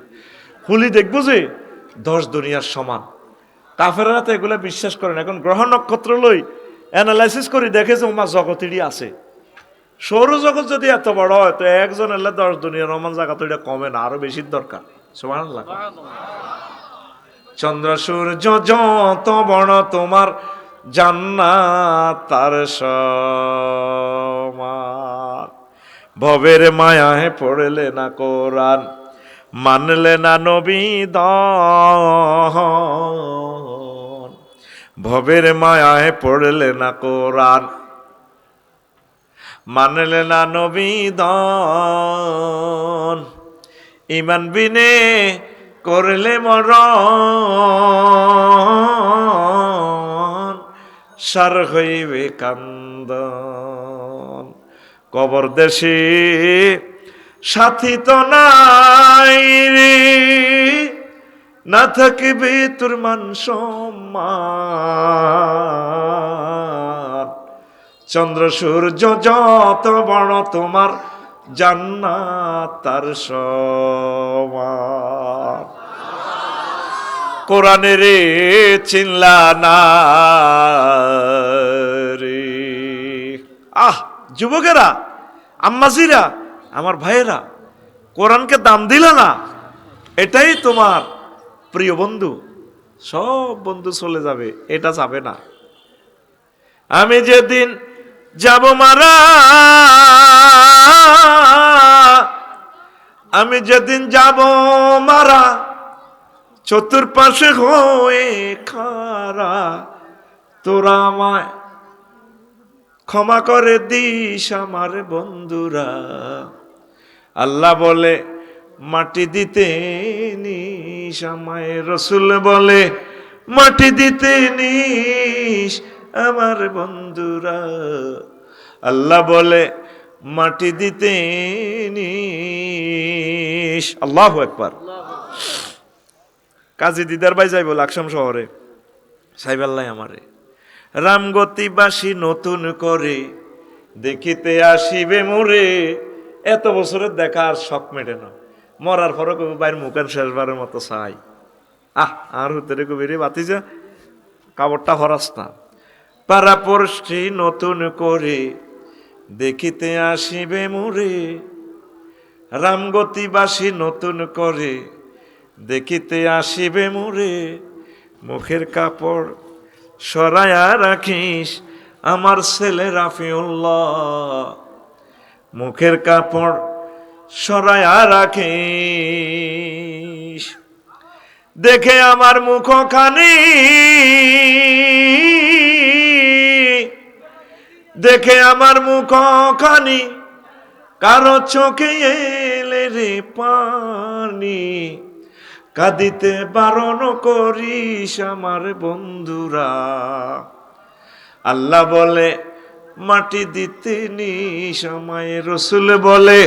খুলি দেখবো যে 10 দুনিয়ার সমান। কাফেররা তো এগুলো বিশ্বাস করেন। এখন গ্রহ নক্ষত্র লই অ্যানালাইসিস করি দেখে যে ওমা জগতেরই আছে। সৌরজগৎ যদি এত বড় হয় তো একজন এলে 10 দুনিয়ার সমান জায়গা তো এটা কমে না, আরো বেশির দরকার। সুবহানাল্লাহ। চন্দ্র সূর্য যত বড় তোমার জান্নাত তার সমান। ভবের মায়ায় পড়লে না কোরআন, মানলে না নবী দন। ভবের মায়ায় পড়লে না কোরআন, মানলে না নবী দন। ইমান বিনে করলে মরণ, সার হইবে কান্দন। কবর দেশে সাথী তো নাই রে, না থাকিবে তোর মান সম্মান। চন্দ্র সূর্য যত বড় তোমার জান্নাত তার সমান। কোরআনে রে চিনলা না রে। আহ যুবকেরা, আম্মাজিরা, আমার ভাইয়েরা, কোরআনকে দাম দিলা না, এটাই তোমার প্রিয় বন্ধু। সব বন্ধু চলে যাবে, এটা যাবে না। আমি যেদিন যাব মারা, আমি যেদিন যাব মারা, চতুর্পাশে হয়ে খারা, তোরা আমায় ক্ষমা করে দিস আমার বন্ধুরা। আল্লাহ বলে মাটি দিতে নিস আমায়, রসুল বলে মাটি দিতে নিস আমার বন্ধুরা। আল্লাহ বলে মাটি দিতে নিস। আল্লাহু আকবার। কাজী দিদার ভাই যাইব লাকসাম শহরে, সাইব আল্লাহ আমারে রামগতিবাসী নতুন করে দেখিতে আসিবে মোরে। এত বছরের দেখা আর শখ মেটে না, মরার পরে কবি বাইর মুখের শেষবারের মতো চাই। আর হুতেরে কবি রে বাতিজা কাপড়টা হরাস না। পারাপড়শি নতুন করে দেখিতে আসিবে মোরে, রামগতিবাসী নতুন করে দেখিতে আসিবে মোরে। মুখের কাপড় সরায়া রাখিস আমার ছেলে রাফিউল্লাহ, মুখের কাপড় সরায়া রাখিস। দেখে আমার মুখখানি, দেখে আমার মুখখানি, কারো চোখে এলে রে পানি। কাঁদিতে বারণ করিস আমার বন্ধুরা। আল্লাহ বলে মাটি দিতে নিস আমায়, রসুল বলে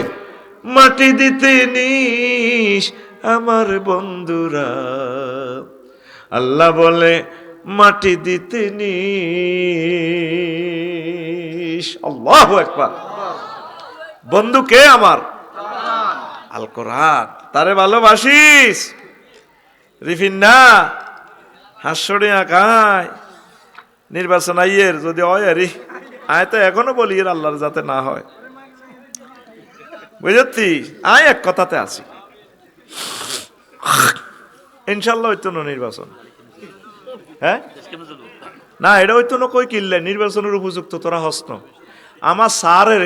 মাটি দিতে নিস আমার বন্ধুরা। আল্লাহ বলে মাটি দিতে নিস। আল্লাহু আকবার। বন্ধু কে আমার? আল কোরআন। তারে ভালোবাসিস? রিফিন্না হাস্যরে আঁকায় নির্বাচন আইয়ের যদি হয় আরে আয় তো এখনো বলি এর আল্লাহর যাতে না হয়। বুঝেছি? আমি এক কথাতে আছি, ইনশাল্লাহ হইতো না নির্বাচন। হ্যাঁ না, এটা হইতো না, কই কিনলে নির্বাচনের উপযুক্ত তোরা হসন। আমার স্যারের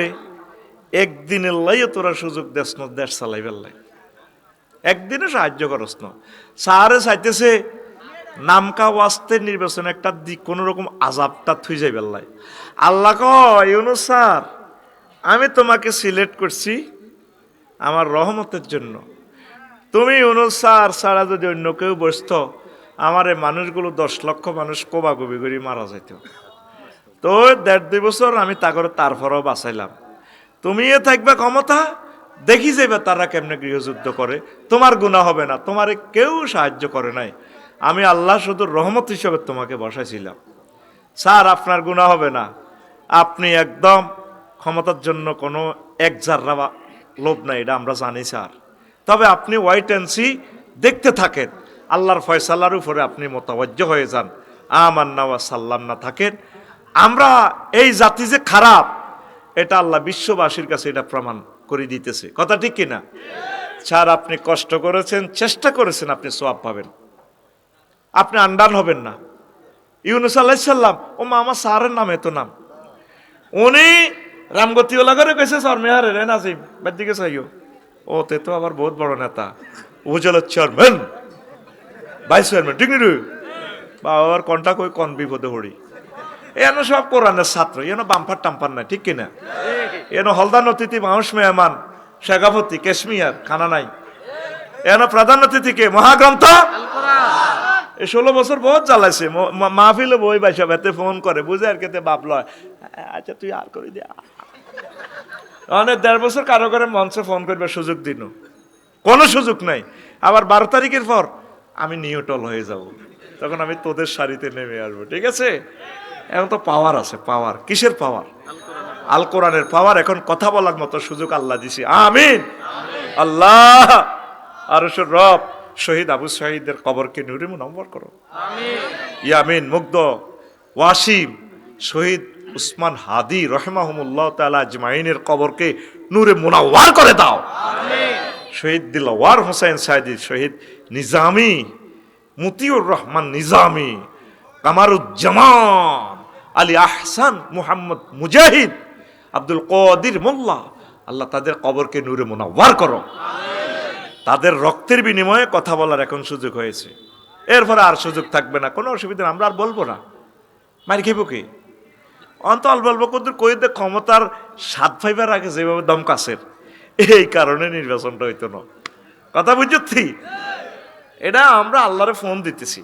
একদিনের লাইও তোরা সুযোগ দেশ না দেশ চালাইবার লাই, একদিনে সাহায্য করস না। স্যারে চাইতেছে নামকা ওয়াস্তে নির্বাচন একটা দিক কোন রকম আজাবটা থুই যাইবার লাই। আল্লাহ কয় ইউনুস স্যার, আমি তোমাকে সিলেক্ট করছি আমার রহমতের জন্য। তুমি ইউনুস স্যার ছাড়া যদি অন্য কেউ বসত, আমার এই মানুষগুলো 10 লক্ষ মানুষ কোবাকুবি করে মারা যাইত। তো 1.5-2 বছর আমি তারপরেও বাঁচাইলাম। তুমিও থাকবে ক্ষমতা, দেখি যাবে তারা কেমনে গৃহযুদ্ধ করে। তোমার গুনাহ হবে না, তোমার কেউ সাহায্য করে নাই, আমি আল্লাহ শুধু রহমত হিসেবে তোমাকে বসাইছিলাম। স্যার আপনার গুনাহ হবে না, আপনি একদম ক্ষমতার জন্য কোনো এক জাররা লোভ নাই, এটা আমরা জানি স্যার। তবে আপনি ওয়াইট অ্যান্ড সি, দেখতে থাকেন, আল্লাহর ফয়সালার উপরে আপনি মোতাবজ্জ হয়ে যান, আমান্না ওয়া সাল্লাম না থাকেন। আমরা এই জাতি যে খারাপ, এটা আল্লাহ বিশ্ববাসীর কাছে এটা প্রমাণ করে দিতেছে। কথা ঠিক কিনা? স্যার আপনি কষ্ট করেছেন, চেষ্টা করেছেন, আপনি সওয়াব পাবেন, আপনি আন্ডান হবেন না। ইউনুস আলাইহিস সালাম, ও মা আমার স্যারের নাম এত নাম, উনি রামগতিওয়ালা করে কইছে স্যার মেহারে রে নাজিম বাদ দিকে চাইও, ও তে তো আবার বহুত বড় নেতা, উপজেলার চেয়ারম্যান, ভাইস চেয়ারম্যান, ঠিক নি বা ওর কনটা কই কোন বিপদে হড়ি। এন সব কোরআনের ছাত্র, এন বাম্পার টাম্পার নাই, ঠিক কিনা? এন হলদার অতিথি মানুষ মেহমান শেখাপতি কেশমিয়ার খানা নাই, এন প্রধান অতিথিকে মহাগ্রন্থ। এই 16 বছর বহুত জ্বালাইছে, মাহফিলে বই বাইসা বেতে ফোন করে বুঝে আর কেতে বাপ লয়, আচ্ছা তুই আর করে দে। অনেক 1.5 বছর কারো করে মঞ্চে ফোন করবে সুযোগ দিন, কোনো সুযোগ নাই। আবার 12 তারিখের পর আমি নিউটল হয়ে যাব, তখন আমি তোদের সারিতে নেমে আসবো, ঠিক আছে? এখন তো পাওয়ার আছে, পাওয়ার কিসের পাওয়ার? আল কোরআনের পাওয়ার। এখন কথা বলার মতো সুযোগ আল্লাহ দিছি, আমিন। আল্লাহ আরশের রব শহীদ আবু সাঈদের কবরকে নূরে মুনওয়ার করো, ইয়ামিন মুগ্ধ ওয়াসিম শহীদ উসমান হাদি রহমাহুমুল্লাহ তাআলা আজমাইনের কবরকে নূরে মুনওয়ার করে দাও। শহীদ দিলওয়ার হোসেন সাইদি, শহীদ নিজামি মতিউর রহমান নিজামি, কামারুজ্জামান আলী আহসান, মুহাম্মদ মুজাহিদ, আব্দুল কাদির মোল্লা, আল্লাহ তাদের কবরকে নূরে মুনওয়ার করো। তাদের রক্তের বিনিময়ে কথা বলার এখন সুযোগ হয়েছে, এরপরে আর সুযোগ থাকবে না, কোনো অসুবিধা না, আমরা আর বলবো না। মারি খেব কি অন্তল বলবো, কিন্তু কইতে ক্ষমতার স্বাদ পাইবার আগে যেভাবে দমকাছের, এই কারণে নির্বাচনটা হইতো না। কথা বুঝছি? এটা আমরা আল্লাহরে ফোন দিতেছি,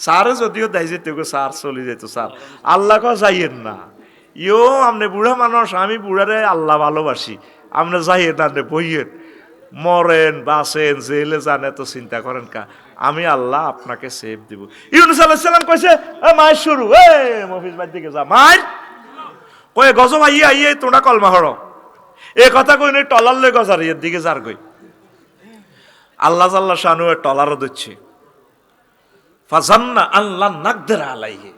স্যারে যদিও দেয় যেত স্যার চলে যেত, স্যার আল্লাহ যাইয়েন না, ইও আপনি বুড়া মানুষ, আমি বুড়ারে আল্লাহ ভালোবাসি, আপনি যাইয়েন না, আপনি বইয়েন, মরেন বাঁচেন জেলে যান, এত চিন্তা করেন কা, আমি আল্লাহ আপনাকে সেভ দিব। ইউনুস আলাইহিস সালাম কইছে মায়ের শুরু, মফিজ বাদ দিকে যা মায়ের কয়ে গজ ভাইয়া ইয়ে তোমরা কলমা হড়, এ কথা কই নই টলার লই গজার এর দিকে যার কই। আল্লাহ জাল্লা শানু টলারও দিচ্ছে, ফাজান্না আল্লাহ নাকদের আলাইহি,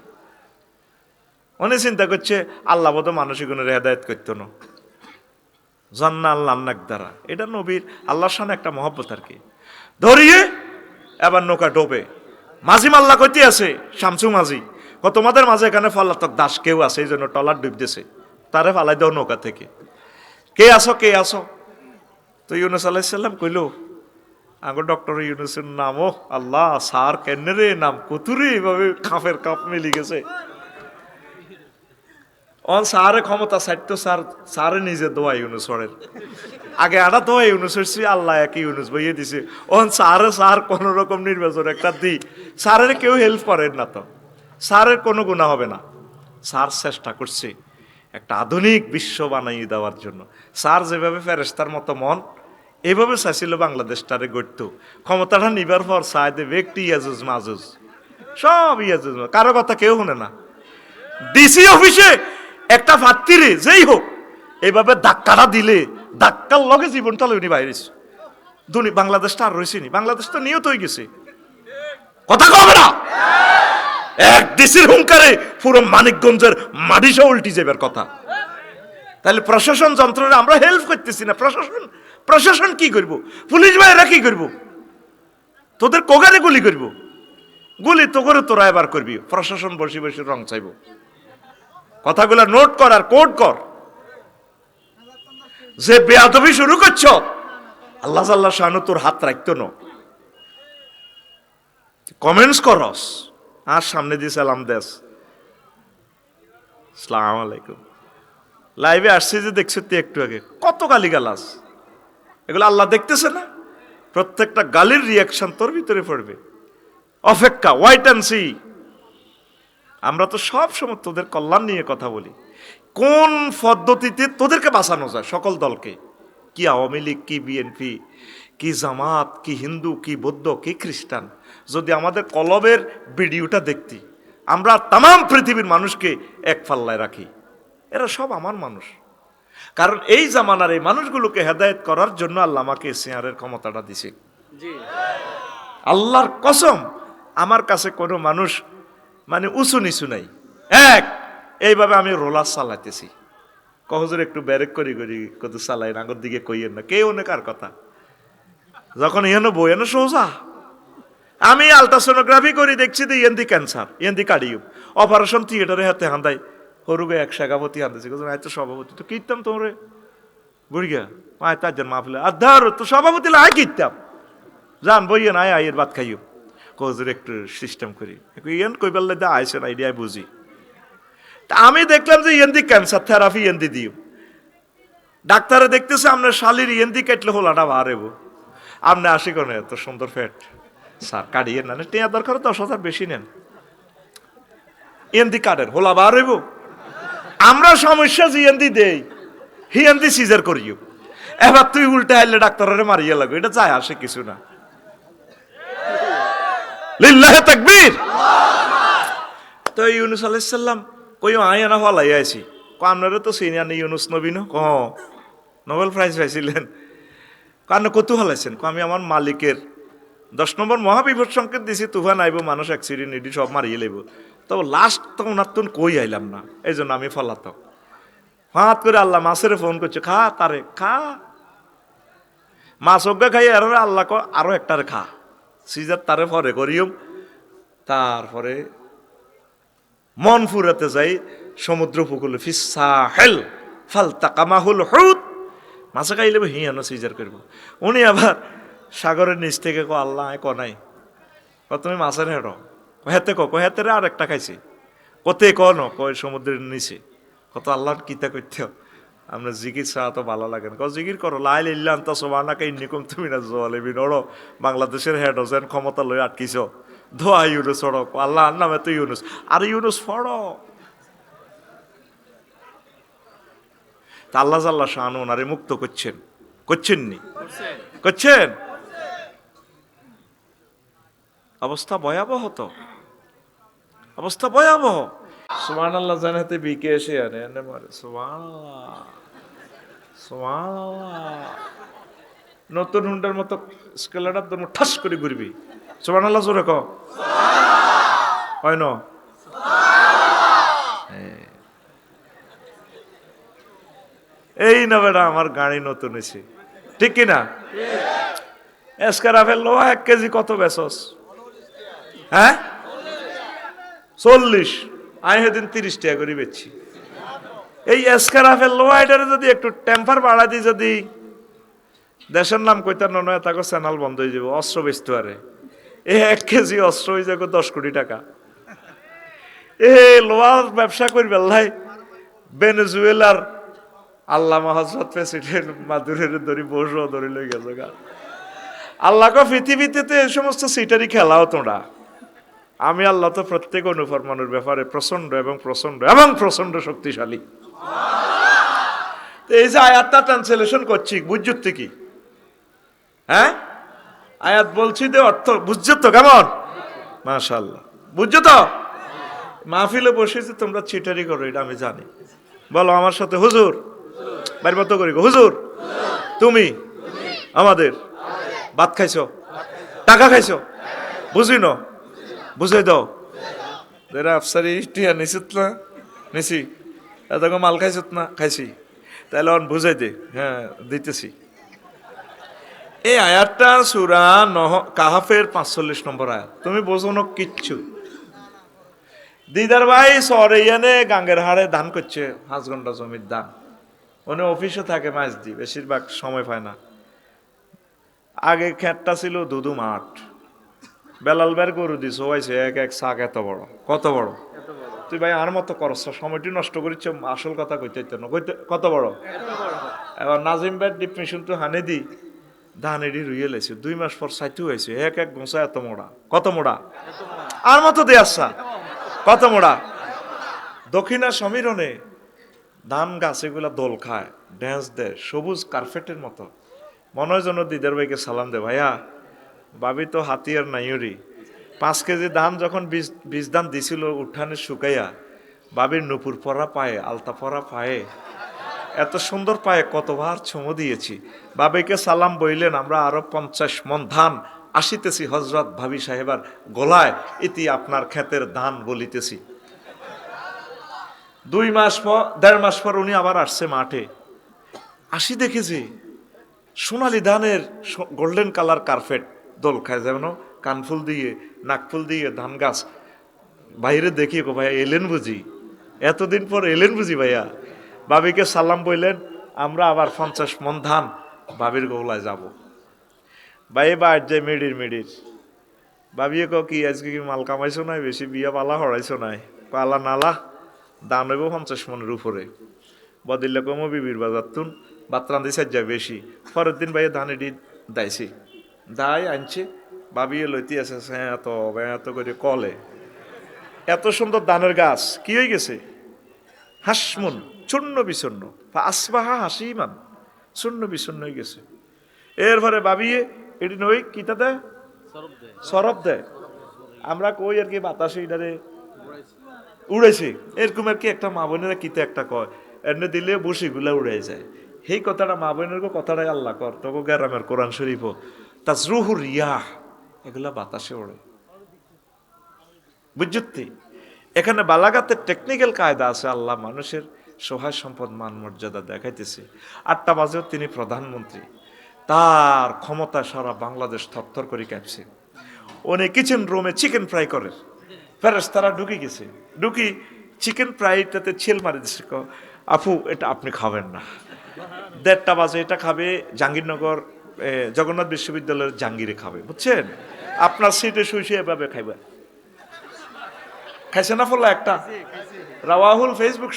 অনেক চিন্তা করছে আল্লাহ বোধ মানুষের গুণের হেদায়েত করতো না, জান্না আল্লাহ নাকদারা, এটা নবীর আল্লাহর সামনে একটা মহব্বত আর কি। ধরিয়ে এবার নৌকা ডোবে, মাঝি মাল্লা কইতে আছে শামসু মাঝি, তোমাদের মাঝে এখানে পলাতক দাস কেউ আছে, এই জন্য টলার ডুবতেছে, তারে ফালাই দাও নৌকা থেকে, কে আসো কে আসো? তো ইউনুস আলাইহিস সালাম কইল, আগে ডক্টর ইউনুসের নাম, ও আল্লাহ স্যার কেন রে নাম কতুরে এভাবে কাফের কাপ মিলি গেছে। অন স্যারে ক্ষমতা ছাড়তো, স্যারে নিজে দোয়া ইউনুসের আগে আটা দোয়া ইউনুসের, আল্লাহ একই ইউনুস বইয়ে দিছে। অন স্যার কোন রকম নির্বাচন একটা দি, স্যারের কেউ হেল্প করেন না, তো স্যারের কোনো গুনাহ হবে না। স্যার চেষ্টা করছে একটা আধুনিক বিশ্ব বানাইয়ে দেওয়ার জন্য। স্যার যেভাবে ফেরেশতার মতো মন, এভাবে চাইছিল বাংলাদেশটারে গড়ত, ক্ষমতাটা নিবার পর চায় দেবে একটি ইয়াজুজ মাজুজ, সব ইয়াজুজ, কারো কথা কেউ শুনে না। ডিসি অফিসে একটা প্রার্থীরে যেই হোক এইভাবে ধাক্কাটা দিলে, ধাক্কার লগে জীবনটা লইনি বাইরে বাংলাদেশটা আর রয়েছে নি, বাংলাদেশ তো নিয়ত হয়ে গেছে। কথা কবে না, এক ডিসির হুঙ্কারে পুরো মানিকগঞ্জের মাটিসহ উল্টি যাবার কথা। তাহলে প্রশাসন যন্ত্রণা আমরা হেল্প করতেছি না, প্রশাসন প্রশাসন কি করব, পুলিশ ভাইরা কি করব, তোদের কোগারে গুলি করব, গুলি তো করে তোরা এবার করবি, প্রশাসন বসে বসে রং চাইব। কথাগুলো নোট কর আর কোড কর। যে বেয়াদবি শুরু করছ, আল্লাহ আল্লাহ শানু তোর হাত রাখতো না। কমেন্টস করস আর সামনে দিয়ে সালাম দেস, আসসালামু আলাইকুম। লাইভে আসছে যে দেখছো তুই একটু আগে কত গালি গালাস, এগুলো আল্লাহ দেখতেছে না? প্রত্যেকটা গালির রিয়াকশন তোর ভিতরে পড়বে। অপেক্ষা, ওয়াইট অ্যান্ড সি। আমরা তো সব সময় তোদের কল্যাণ নিয়ে কথা বলি। কোন পদ্ধতিতে তোদেরকে বাঁচানো যায় সকল দলকে, কি আওয়ামী লীগ, কি বিএনপি, কি জামাত, কি হিন্দু, কি বৌদ্ধ, কি খ্রিস্টান, যদি আমাদের কলবের ভিডিওটা দেখতি, আমরা তাম পৃথিবীর মানুষকে এক পাল্লায় রাখি। এরা সব আমার মানুষ। কারণ এই জামানার এই মানুষগুলোকে হেদায়েত করার জন্য আল্লাহ আমাকে শেয়ারের ক্ষমতাটা দিছে। আল্লাহর কসম, আমার কাছে কোনো মানুষ মানে উঁচু নিচু নাই। এক এইভাবে আমি রোলার চালাইতেছি, কহজুর একটু ব্যারেক করি করি কত চালাই, আগর দিকে কইয়েন না, কেউ অনেক আর কথা। যখন ইয়েন বই এনে সোজা, আমি আলট্রাসোনোগ্রাফি করি, দেখছি তো ইয়েন্দি ক্যান্সার, ইয়েন্দি কার্ডিও, অপারেশন থিয়েটারে হাতে হান্দাই হরুগে এক শাখাপতি হান্দাছি, আয় তো সভাপতি তো কীর্তাম তোমরে বুড়িয়া, আয় তার মাহফিলে আর ধর তো সভাপতি আয় কীর্তাম, যান বইয়েন আয় আয়ের ভাত খাইও, কহজুর একটু সিস্টেম করি ইয়েন কই পারলে দা আইসে না, আইডিয়ায় বুঝি। তা আমি দেখলাম যে ইয়েন্দি ক্যান্সার থেরাপি ইয়েন্দি দিও, ডাক্তারে দেখতেছে আপনার শালির ইয়েন্দি কাটলে হোলাটা বাড়েব, আপনি আসি কেন এত সুন্দর ফ্যাট স্যার কাটিয়ে নেন, টেয়া দরকার 10,000 বেশি নেন, ইয়েন্দি কাটেন হোলা বাড়েব। আমরা সমস্যা যে ইয়েন্দি দেই হিয়েন্দি সিজার করিও, এবার তুই উল্টা আইলে ডাক্তারের মারিয়ে লাগো, এটা যায় আসে কিছু না। লিল্লাহে তাকবীর। তো ইউনুস আলাইহিস সালাম কই আয় না হলাই আইছি, আপনারা তো সিনিয়র নেই ইউনুস নবী ন, নোবেল প্রাইজ পাইছিলেন, কারণ কত হলাইছেন, আমি আমার মালিকের 10 নম্বর মহাবিপদ সংকেত দিছি, তুফান আইব, মানুষ অ্যাক্সিডেন্ট এটি সব মারিয়ে লাইব, তবে লাস্ট তো ওনার তো কই আইলাম না, এই জন্য আমি ফলাত হাত করে আল্লাহ মাছের ফোন করছে, খা তারে খা, মাছ অজ্ঞা খাই আর আল্লাহ আরো একটারে খা, সিজার তারে পরে করিও। তারপরে মন ফুরাতে যাই সমুদ্র উপকূলে, ফিসাহেল ফালতাকামাহুল হুত, মাছে খাইলে হিয়ানো সিজার করবো। উনি আবার সাগরের নিচ থেকে কো আল্লাহ ক নাই, তুমি মাছের হেঁটো হেতে কো হেতে আর একটা খাইছি, কতে ক ন কয় সমুদ্রের নিচে, কত আল্লাহর কিতা করতে আমরা জিকির ছাড়া তো ভালো লাগে না, জিকির করো লাই লিল্লা আনতা সোবানাকা ইন্নিকুম তুমি না জোয়ালিবি নড়ো, বাংলাদেশের হেড হোসেন ক্ষমতা লই আটকিছ, ধোয়া ইউনুস ওড়ো, আল্লাহর নামে তো ইউনুস, আর ইউনুস ফড়ো। তা আল্লাহ আল্লাহ শাহানু ওনারে মুক্ত করছেন, করছেননি করছেন। অবস্থা ভয়াবহ, তো অবস্থা ভয়াবহ। সুবহানাল্লাহ জানাতে বিকে এসে আনে এনে মারে সুবহানাল্লাহ সুবহানাল্লাহ, নতুন হুন্ডার মতো স্কেলারটা তোর ঠাস করে ঘুরবি, সুবহানাল্লাহ জোরে কও হয় না। এই না বেটা আমার গাড়ি নতুন এসে, ঠিক কিনা? এসকারাফের লোহা 1 কেজি কত বেচস? হ্যাঁ 40, আমি সেদিন 30 টাকা করে বেচছি। এই এসকারাফের লোহা এটারে যদি একটু টেম্পার বাড়া দিই, যদি দেশের নাম কইতার নয় তাকে চ্যানেল বন্ধ হয়ে যাবে, অস্ত্র বেচতে পারে। 1 কেজি অস্ত্র হয়ে যাবে 10 কোটি টাকা। লোহার ব্যবসা করবে লাই ভেনেজুয়েলার আল্লামা হযরত প্রেসিডেন্ট মাদুরের ধরি বসো ধরে লই গেছে গা। আল্লাহকে পৃথিবীতে তো এই সমস্ত সিটারি খেলাও তোমরা, আমি আল্লাহ তো প্রত্যেক অনুফরমানের ব্যাপারে প্রচন্ড এবং প্রচন্ড এবং প্রচন্ড শক্তিশালী। এই যে আয়াতটা ট্রান্সলেশন করছি, বুঝছো তো কি? হ্যাঁ আয়াত বলছি যে অর্থ বুঝছো তো কেমন? মাশাআল্লাহ বুঝছো তো? মাহফিলে বসেছি তোমরা চিটারি করো, এটা আমি জানি। বলো আমার সাথে, হুজুর বাইর মতো করি, হুজুর তুমি আমাদের ভাত খাইছো, টাকা খাইছো, বুঝি ন বুঝাই দাও, এরা আফসারি টিয়া নিছিত না নিছি, এত মাল খাইছত না খাইছি, তাহলে অন বুঝাই দে, হ্যাঁ দিতেছি। এই আয়াতটা সূরা কাহাফের 45 নম্বর আয়াত। তুমি বোঝো না কিচ্ছু। দিদার ভাই শহরে ইয়ানে গাঙ্গের হাড়ে ধান করছে, 5 ঘন্টা জমির ধান। উনি অফিসে থাকে মাছ দি, বেশিরভাগ সময় পায় না। আগে ক্ষেতটা ছিল দুদু মাঠ, বেলাল বের গরু দিস হয়েছে এক এক শাক এত বড়। কত বড়? তুই ভাই আর মতো করছ, সময়টি নষ্ট করিস, আসল কথা কইতে না কইতে। কত বড়? এবার নাজিম ভাই ডিপমিশন তো হানে দি ধান এডি রুইয়ে লেছে, 2 মাস পর সাইটু হয়েছে এক এক গোসা এত মোড়া। কত মোড়া? আর মতো দে আসা। কত মোড়া? দক্ষিণা সমীরণে ধান গাছ এগুলা দোল খায়, ড্যান্স দেয়, সবুজ কার্পেটের মতো। মনে হয় যেন দিদার ভাইকে সালাম দে, ভাইয়া ভাবি তো হাতিয়ার নাইরি। 5 কেজি ধান যখন বীজ ধান দিছিল উঠানে শুকাইয়া, বাবির নুপুর পরা পায়ে, আলতা পরা পায়ে, এত সুন্দর পায়ে কতবার চুমু দিয়েছি। বাবিকে সালাম বইলেন, আমরা আরো 50 মন ধান আসিতেছি হজরত ভাবি সাহেবার গলায়, ইতি আপনার ক্ষেতের ধান বলিতেছি। 2 মাস পর 1.5 মাস পর উনি আবার আসছে মাঠে। আসি দেখেছি সোনালি ধানের গোল্ডেন কালার কার্পেট দোল খায়, যেমন কানফুল দিয়ে নাকফুল দিয়ে ধান গাছ। বাইরে দেখি গো ভাইয়া এলেন বুঝি, এতদিন পর এলেন বুঝি ভাইয়া। বাবিকে সালাম বইলেন, আমরা আবার 50 মন ধান বাবির গৌলায় যাব। ভাই বাড় যায় মিডির মিডির। ভাবিয়ে ক কি আজকে কি মাল কামাইছো নাই, বেশি বিয়া পালা হরাইছো নাই? পালা নালা দাম হইব 50 মনের উপরে। বদিল্লা কমো বিবির বাজার তুন বাতরান্দি সাজ্জা বেশি। পরের দিন ভাইয়া ধান এটি দাইছি, দাই আনছে। ভাবিয়ে লইতে আছে এত করে কলে, এত সুন্দর ধানের গাছ কি হয়ে গেছে হাসমুন চূর্ণ বিচূর্ণ, আসবাহা হাসিমান চূর্ণ বিচূর্ণ হয়ে গেছে। এরপরে ভাবিয়ে এটি নই কিতা দেয়, সরব দেয়। আমরা কই আর কি বাতাসে এটারে উড়েছে, এরকম আর কি একটা মা বোনেরা কিতে একটা কয়, এনে দিলে বসিগুলা উড়ে যায়। সেই কথাটা মা বোনের কথাটাই আল্লাহ কর তবু গ্রামের কোরআন শরীফ তাজরুহু রিয়াহ, এগুলা বাতাসে ওড়ে। বুঝতি এখানে বালাগাতের টেকনিক্যাল কায়দা আছে। আল্লাহ মানুষের সহায় সম্পদ মান মর্যাদা দেখাইতেছে। 8টা বাজেও তিনি প্রধানমন্ত্রী, তার ক্ষমতা সারা বাংলাদেশ থরথর করে কাঁপছে। উনি কিচেন রুমে চিকেন ফ্রাই করে, ফেরেশতারা ঢুকে গেছে, ঢুকি চিকেন ফ্রাইটাতে ছেল মারি দিচ্ছে, আপু এটা আপনি খাবেন না। 1:30 বাজে এটা খাবে জাহাঙ্গীরনগর জগন্নাথ বিশ্ববিদ্যালয়ের জাহাঙ্গীরে খাবে, বুঝছেন? আপনার সিটে শুয়ে শুয়ে এভাবে খাইবে। খাইছে না ফলে একটা রাওয়াহুল ফেসবুক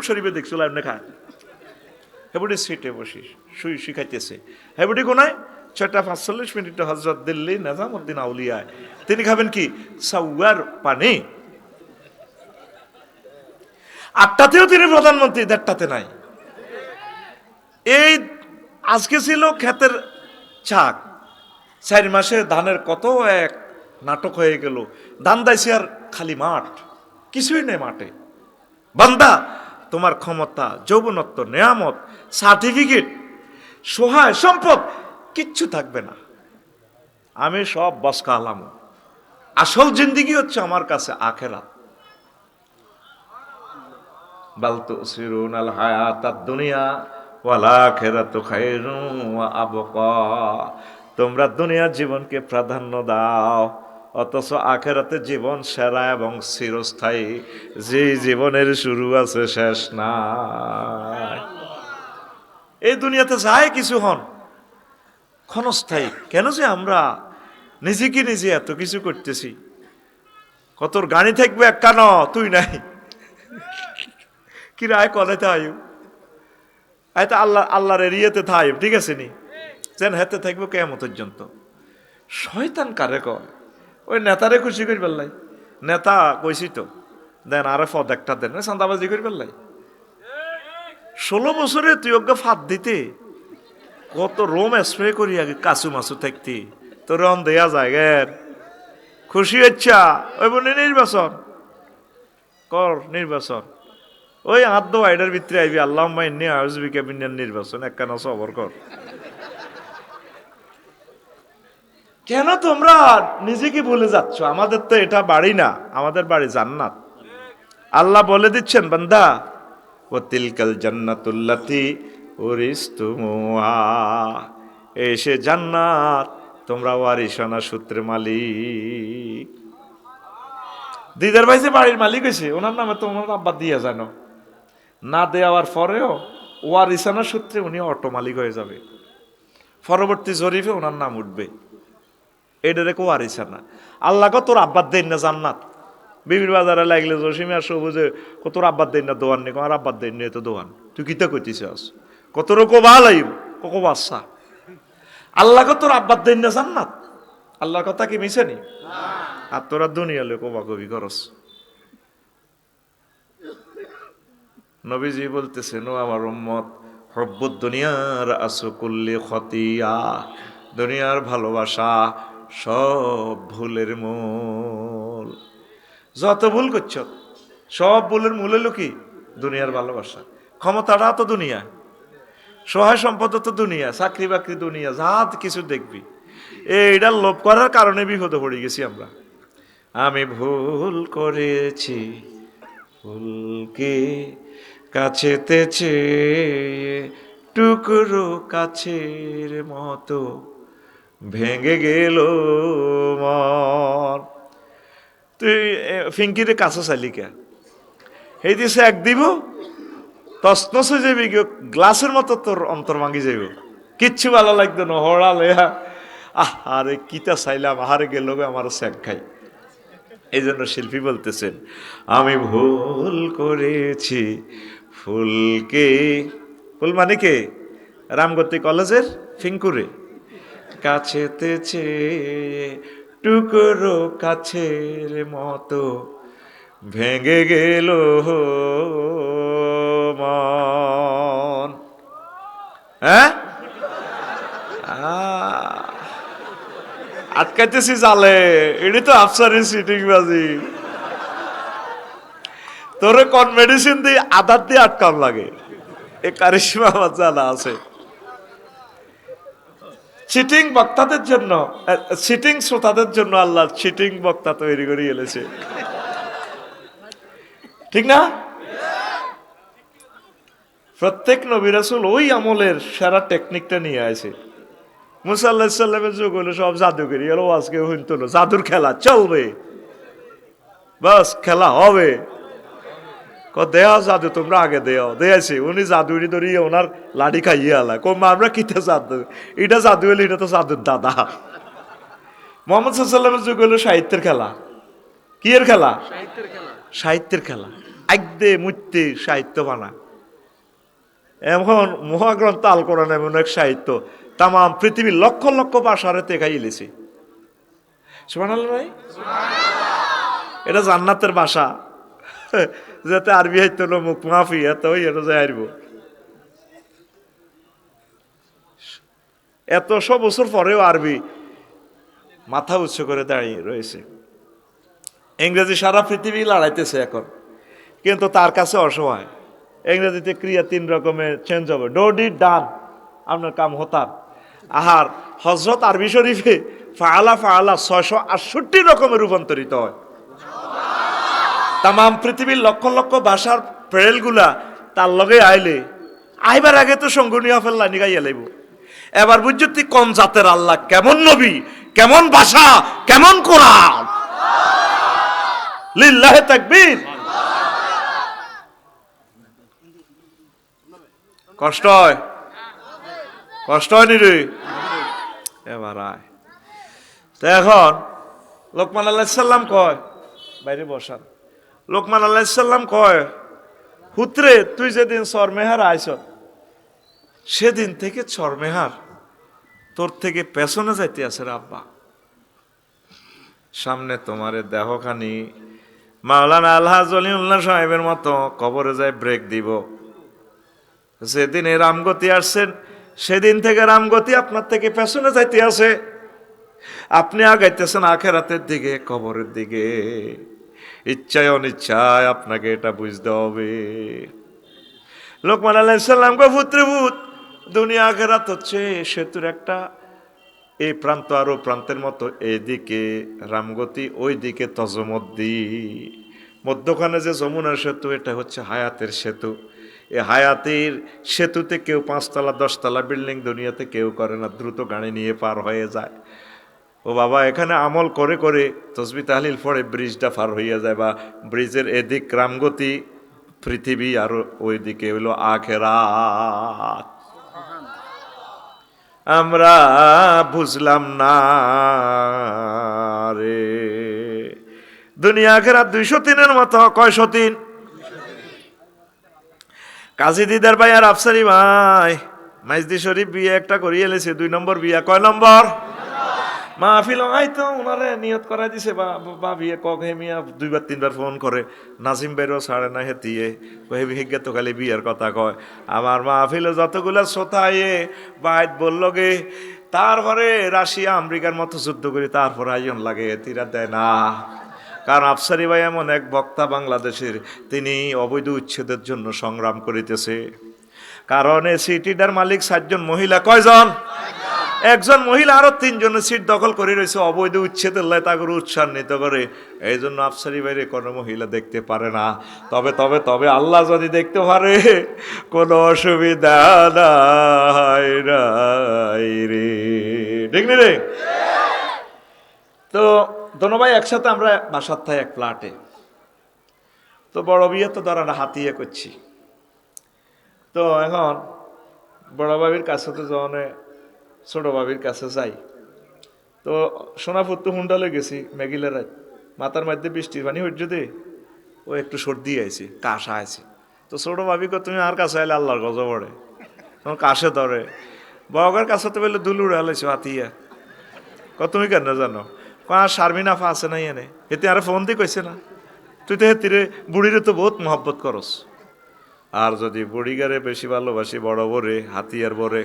শরীফে দেখছিল এমনি খায়। হেবুটি সিটে বসি শুই শিখাইতেছে। হেবুটি কোনায় 6:45 হজরত দিল্লি নিজামুদ্দিন আউলিয়ায় তিনি খাবেন কি সাউয়ার পানি। 8টাতেও তিনি প্রধানমন্ত্রী, 1:30তে নাই। এই আজকে ছিল ক্ষেতের চাক, 4 মাসে ধানের কত এক নাটক হয়ে গেল। ধান দাইছে আর খালি মাঠ, কিছুই নেই মাঠে। বান্দা তোমার ক্ষমতা, যৌবনত্ব, নেয়ামত, সার্টিফিকেট, সহায় সম্পদ কিচ্ছু থাকবে না, আমি সব বসকা আলাম। আসল জিন্দিগি হচ্ছে আমার কাছে আখেরাত। বাল তুসিরুনাল হায়াতাদ দুনিয়া ওয়াল আখিরাতু খায়রুন ওয়া আবকা। তোমরা দুনিয়ার জীবনকে প্রাধান্য দাও, অথচ আখেরাতে জীবন সেরা এবং চিরস্থায়ী। যে জীবনের শুরু আছে শেষ নাই। এই দুনিয়াতে যায় কিছু হন ক্ষণস্থায়ী। কেন যে আমরা নিজেকে নিজে এত কিছু করতেছি? কতর গাড়ি থাকবে এক কান তুই নাই কি রায় করে তাই আয়তা আল্লাহর এরিয়াতে থাই, ঠিক আছে নি যেন হাতে থাকবো কেমন পর্যন্ত। শয়তান কারে কয়? ওই নেতারে খুশি করি পেলাই, নেতা কইছি তো দেন আরে ফদ একটা দেন, চান্দাবাজি করি পেলাই। 16 বছরে তুই ওকে ফাঁদ দিতে কত রোম স্প্রে করি আগে কাছু মাছু থাকতি তোর রন দেয়া জায়গার খুশি হচ্ছা। ওই বনে নির্বাচন কর, নির্বাচন ওই আদ্য আইডার ভিতরে আইবি আল্লাহ মাইন্নি আউজবিকা বিন্যান নির্বাচন একখানা সবর কর। কেন তোমরা নিজেকে বলে যাচ্ছ? আমাদের তো এটা বাড়ি না, আমাদের বাড়ি জান্নাত। আল্লাহ বলে দিচ্ছেন বান্দা ও তিলকাল জান্নাতুল্লাতি উরিসতুমুহা, এসে জান্নাত তোমরা ওয়ারিসানা সূত্রে মালিক। দিদার ভাই যে বাড়ির মালিক হয়েছে ওনার নামে তোমার আব্বা দিয়ে জানো না দেওয়ার পরেও ওয়ারিসানা সূত্রে উনি অটো মালিক হয়ে যাবে, পরবর্তী জরিফে ওনার নাম উঠবে। এটা রেখো ওয়ারিসানা। আল্লাহ কো তোর আব্বার দেন না জান্নাত। বিবির বাজারে লাগলে জসিমে আর সবুজে কত আব্বার দেন না দোয়ান নেই, আমার আব্বার দেন নেই তো দোয়ান, তুই কিতা কইতেছিস? কত রকম ভাল আইব কোকো বাচ্চা। আল্লাহ কো তোর আব্বার দেন না জান্নাত, আল্লাহর কথা কি মিছে নি? আর তোরা দুনিয়া লোক কবা কবি করস। নবীজি বলতেছেন, ও আমার উম্মত, হব্বুদ দুনিয়ার আসকুল্লি খতিয়া, দুনিয়ার ভালোবাসা সব ভুলের মূল। যত ভুল করছ সব ভুলের মূল হলো কি? দুনিয়ার ভালোবাসা। ক্ষমতাটা তো দুনিয়া, সহায় সম্পদ তো দুনিয়া, চাকরি বাকরি দুনিয়া, যা কিছু দেখবি। এইটার লোভ করার কারণে বিপদে পড়ে গেছি আমরা। আমি ভুল করেছি ফুলকে কাছেতে চেয়ে, টুকরো কাছের মতো ভেঙে গেল মন। তুই ফিঙ্কিরে কাছে চাইলি কে? এই দিছে এক দিব তসনস হয়ে যাবি, গ্লাসের মতো তোর অন্তর ভাঙি যাইব, কিচ্ছু ভালো লাগতো না। হড়ালে আরে কিতা চাইলাম, আহারে গেল আমার স্যাক খাই। এই জন্য শিল্পী বলতেছেন, আমি ভুল করেছি ফুলকে, ফুল মানে কে? রামগতি কলেজের ফিঙ্কুরে কাছেতে চেয়ে, টুকরো কাছের মতো ভেঙে গেল মন। হ্যাঁ, আটকাইতেছি জালে, এটি তো আফসারের সিটিং বাজি। তোরে কোন মেডিসিন দিয়ে আধার দিয়ে আটকাম লাগে, এ কারিশমা আমার জানা আছে। চিটিং বক্তাদের জন্য, চিটিং শ্রোতাদের জন্য আল্লাহ চিটিং বক্তা তৈরি করে গেলেছে, ঠিক না? প্রত্যেক নবী রাসূল ওই আমলের সেরা টেকনিকটা নিয়ে আসে। মুসা আলাইহিস সালামের যুগ হলো সব জাদুগরি, এলো আজকে হইতো না, জাদুর খেলা চলবে, বাস খেলা হবে। দেয়া জাদু তোমরা আগে দেও, দেয়াছি উনি জাদুরি ধরিয়ে ওনার লাঠি খাইয়ে আলা কম, আমরা কিতে জাদু, এটা জাদু হলে এটা তো জাদুর দাদা। মোহাম্মদ সাল্লামের যুগ হলো সাহিত্যের খেলা। কি এর খেলা? সাহিত্যের খেলা। একদে মুত্যে সাহিত্য বানা। এখন মহাগ্রন্থ আল কোরআন এমন এক সাহিত্য, তাম পৃথিবীর লক্ষ লক্ষ ভাষারে তেখাই এলেছে। সুবহানাল্লাহ ভাই, এটা জান্নাতের ভাষা। যাতে আরবি হাইতো না মুখ মাফি এত এটা যাই আরব। এত সব বছর পরেও আরবি মাথা উচ্চ করে দাঁড়িয়ে রয়েছে। ইংরেজি সারা পৃথিবী লড়াইতেছে এখন, কিন্তু তার কাছে অসহায়। ইংরেজিতে ক্রিয়া 3 রকমের চেঞ্জ হবে, ডো ডিড ডান, আপনার কাম হতার। আহার হজরত আরবি শরীফে ফাআলা ফাআলা 668 রকমের রূপান্তরিত হয়। তাম পৃথিবীর লক্ষ লক্ষ ভাষার প্রেলগুলা তার লগে আইলে, আইবার আগে তো সঙ্গনীয় ফেললা নিগাইয়া লাইব। এবার বুঝছি কোন জাতের আল্লাহ, কেমন নবী, কেমন ভাষা, কেমন কোরআন। লিল্লাহে তাকবীর। কষ্ট হয়, কষ্ট হয়নি রে? এবার আয় তো। এখন লোকমান আলাইহিস সালাম কয়, বাইরে বসান, লোকমান আলাইহিস সালাম কয়, পুত্রে তুই যেদিন চরমেহার আইস, সেদিন থেকে চরমেহার তোর থেকে পেছনে যাইতে আছে রে আব্বা। সামনে তোমারে দেহখানি মাওলানা আলহাজ ওলিউল্লাহ সাহেবের মতো কবরে যায় ব্রেক দিব। যেদিন এই রামগতি আসছেন, সেদিন থেকে রামগতি আপনার থেকে পেছনে যাইতে আছে। আপনি আগাইতেছেন আখেরাতের দিকে, কবরের দিকে। ইচ্ছায় অনিচ্ছায় আপনাকে এটা বুঝতে হবে। লোকমান আলাইহিস সালাম কয়, পুত্রভূত, দুনিয়া আখেরাত হচ্ছে সেতুর একটা, এই প্রান্ত আরো প্রান্তের মতো, এইদিকে রামগতি, ওই দিকে তজমদ্দি। মধ্যখানে যে যমুনা সেতু, এটা হচ্ছে হায়াতের সেতু। এ হায়াতির সেতুতে কেউ 5 তলা 10 তলা বিল্ডিং দুনিয়াতে কেউ করে না, দ্রুত গাড়ি নিয়ে পার হয়ে যায়। ও বাবা, এখানে আমল করে করে তসবিহ তাহলিল পড়ে ব্রিজটা পার হইয়া যায়, বা ব্রিজের এদিক রামগতি পৃথিবী আর ওইদিকে হইল আখেরাত। আমরা বুঝলাম না রে। দুনিয়া আখেরাত 203-এর মতো। কয়শো 3? কাজী দিদার ভাই আর আফসারি ভাই মাইজদি শরীফ বিয়ে একটা করিয়ে এলেছে, 2 নম্বর বিয়া। কয় নম্বর? মাহফিল হয়তো ওনারে নিয়ত করা দিছে, বা বিয়ে কক হে মিয়া 2বার 3বার ফোন করে, নাজিম বেরো ছাড়ে না হেতিয়ে কহে বিহেগে তো খালি বিয়ের কথা কয়। আমার মাহফিলে যতগুলা শ্রোতায়ে বাইত বলল গে, তারপরে রাশিয়া আমেরিকার মতো যুদ্ধ করি, তারপরে আইন লাগে, এতিরা দেয় না। কারণ আফসারি ভাই এমন এক বক্তা বাংলাদেশের, তিনি অবৈধ উচ্ছেদের জন্য সংগ্রাম করিতেছে। কারণ এই সিটিটার মালিক 7 জন মহিলা। কয়জন? একজন মহিলা আরো 3 জনের সিট দখল করে রয়েছে, অবৈধ উচ্ছেদের লাই তাকে উৎসান্বিত করে। এই জন্য আফসারি বাইরে কোনো মহিলা দেখতে পারে না। তবে তবে তবে আল্লাহ যদি দেখতে পারে, কোনো অসুবিধা নাই রে। ঠিক নি রে? তো দোনো ভাই একসাথে আমরা বাসার থাই এক ফ্ল্যাটে। তো বড় বিয়ে তো ধরা হাতিয়ে করছি। তো এখন বড় ভাবির কাছে তো যখন ছোট ভাবির কাছে যাই, তো সোনাপুর তো হুন্ডালে গেছি মেঘিলের রাত, মাথার মধ্যে বৃষ্টির পানি হইজ দে, ও একটু সর্দি আইছে, কাশা আছে। তো ছোট ভাবি কো তুমি আর কাছে আইলে আল্লাহর গজব পড়ে, তোমার কাশে ধরে। বড়গার কাছে তো বললে দুল উড়ে আলাইছো হাতিয়া। তুমি কেন জানো? আর শারমিন আফা আছে নাই এনে, এতে আর ফোন দিয়ে কইছে না, তুই তো হেতিরে বুড়িরে তো বহুত মহব্বত করস। আর যদি বুড়িগারে বেশি ভালোবাসি বড় বরে হাতিয়ার বরে,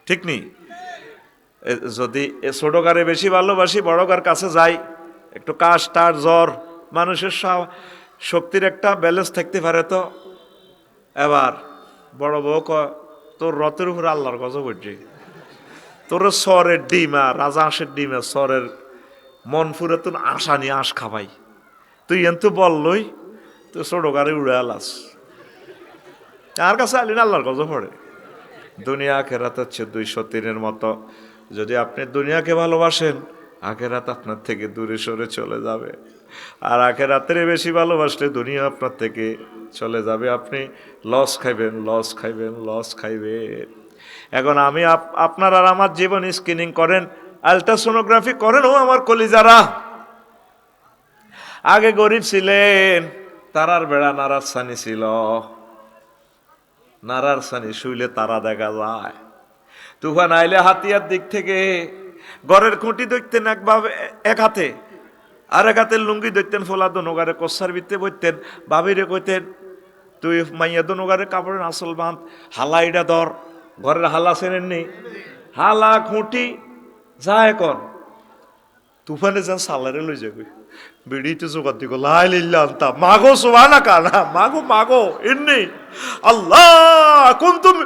ঠিক নি? যদি ছোটগারে বেশি ভালোবাসি বড়গার কাছে যাই, একটু কাশ টার জ্বর, মানুষের শক্তির একটা ব্যালেন্স থাকতে পারে। তো এবার বড় বউ কয়, তোর রথের উপরে আল্লাহর গজব হচ্ছে, তোর সরের ডিম আর রাজা হাঁসের ডিম আর সরের মন ফুরে তোর আশা নিয়ে আঁশ খাবাই, তুই এন্তু বললই তুই ছোটগারে উড়ে আলাস, তার কাছে আলি না আল্লাহর গজব পড়ে। দুনিয়া আখেরাত হচ্ছে 203-এর মতো। যদি আপনি দুনিয়াকে ভালোবাসেন, আখেরাত আপনার থেকে দূরে সরে চলে যাবে। আর আখেরাতের বেশি ভালোবাসলে দুনিয়া আপনার থেকে চলে যাবে। আপনি লস খাইবেন, লস খাইবেন, লস খাইবেন। এখন আমি আপনার আর আমার জীবন স্ক্রিনিং করেন, আলট্রাসোনোগ্রাফি করেন। ও আমার কলিজারা, আগে গরিব ছিলেন, তারার বেড়া নারার সানি ছিল, নারার সানি শুইলে তারা দেখা যায়। তুফান আইলে হাতিয়ার দিক থেকে ঘরের খুঁটি দেখতেন এক হাতে, আর এক হাতের লুঙ্গি দেখতেন ফোলা, দোনোগারে কষার ভিত্তে বইতেন। ভাবিরে কইতেন, তুই মাইয়া দোনোগারে কাপড়ের আসল বাঁধ, হালা ইডা ধর। ঘরের হালা চেনেননি? হালা খুঁটি যা এখন তুফানে যান সালারে লই যাবে, বিড়িতে জোগাড় দিগো লাইলিল্লা আনতা মাগো সুবহানা কানা মাগো মাগো ইন্নি আল্লাহ কুনতুম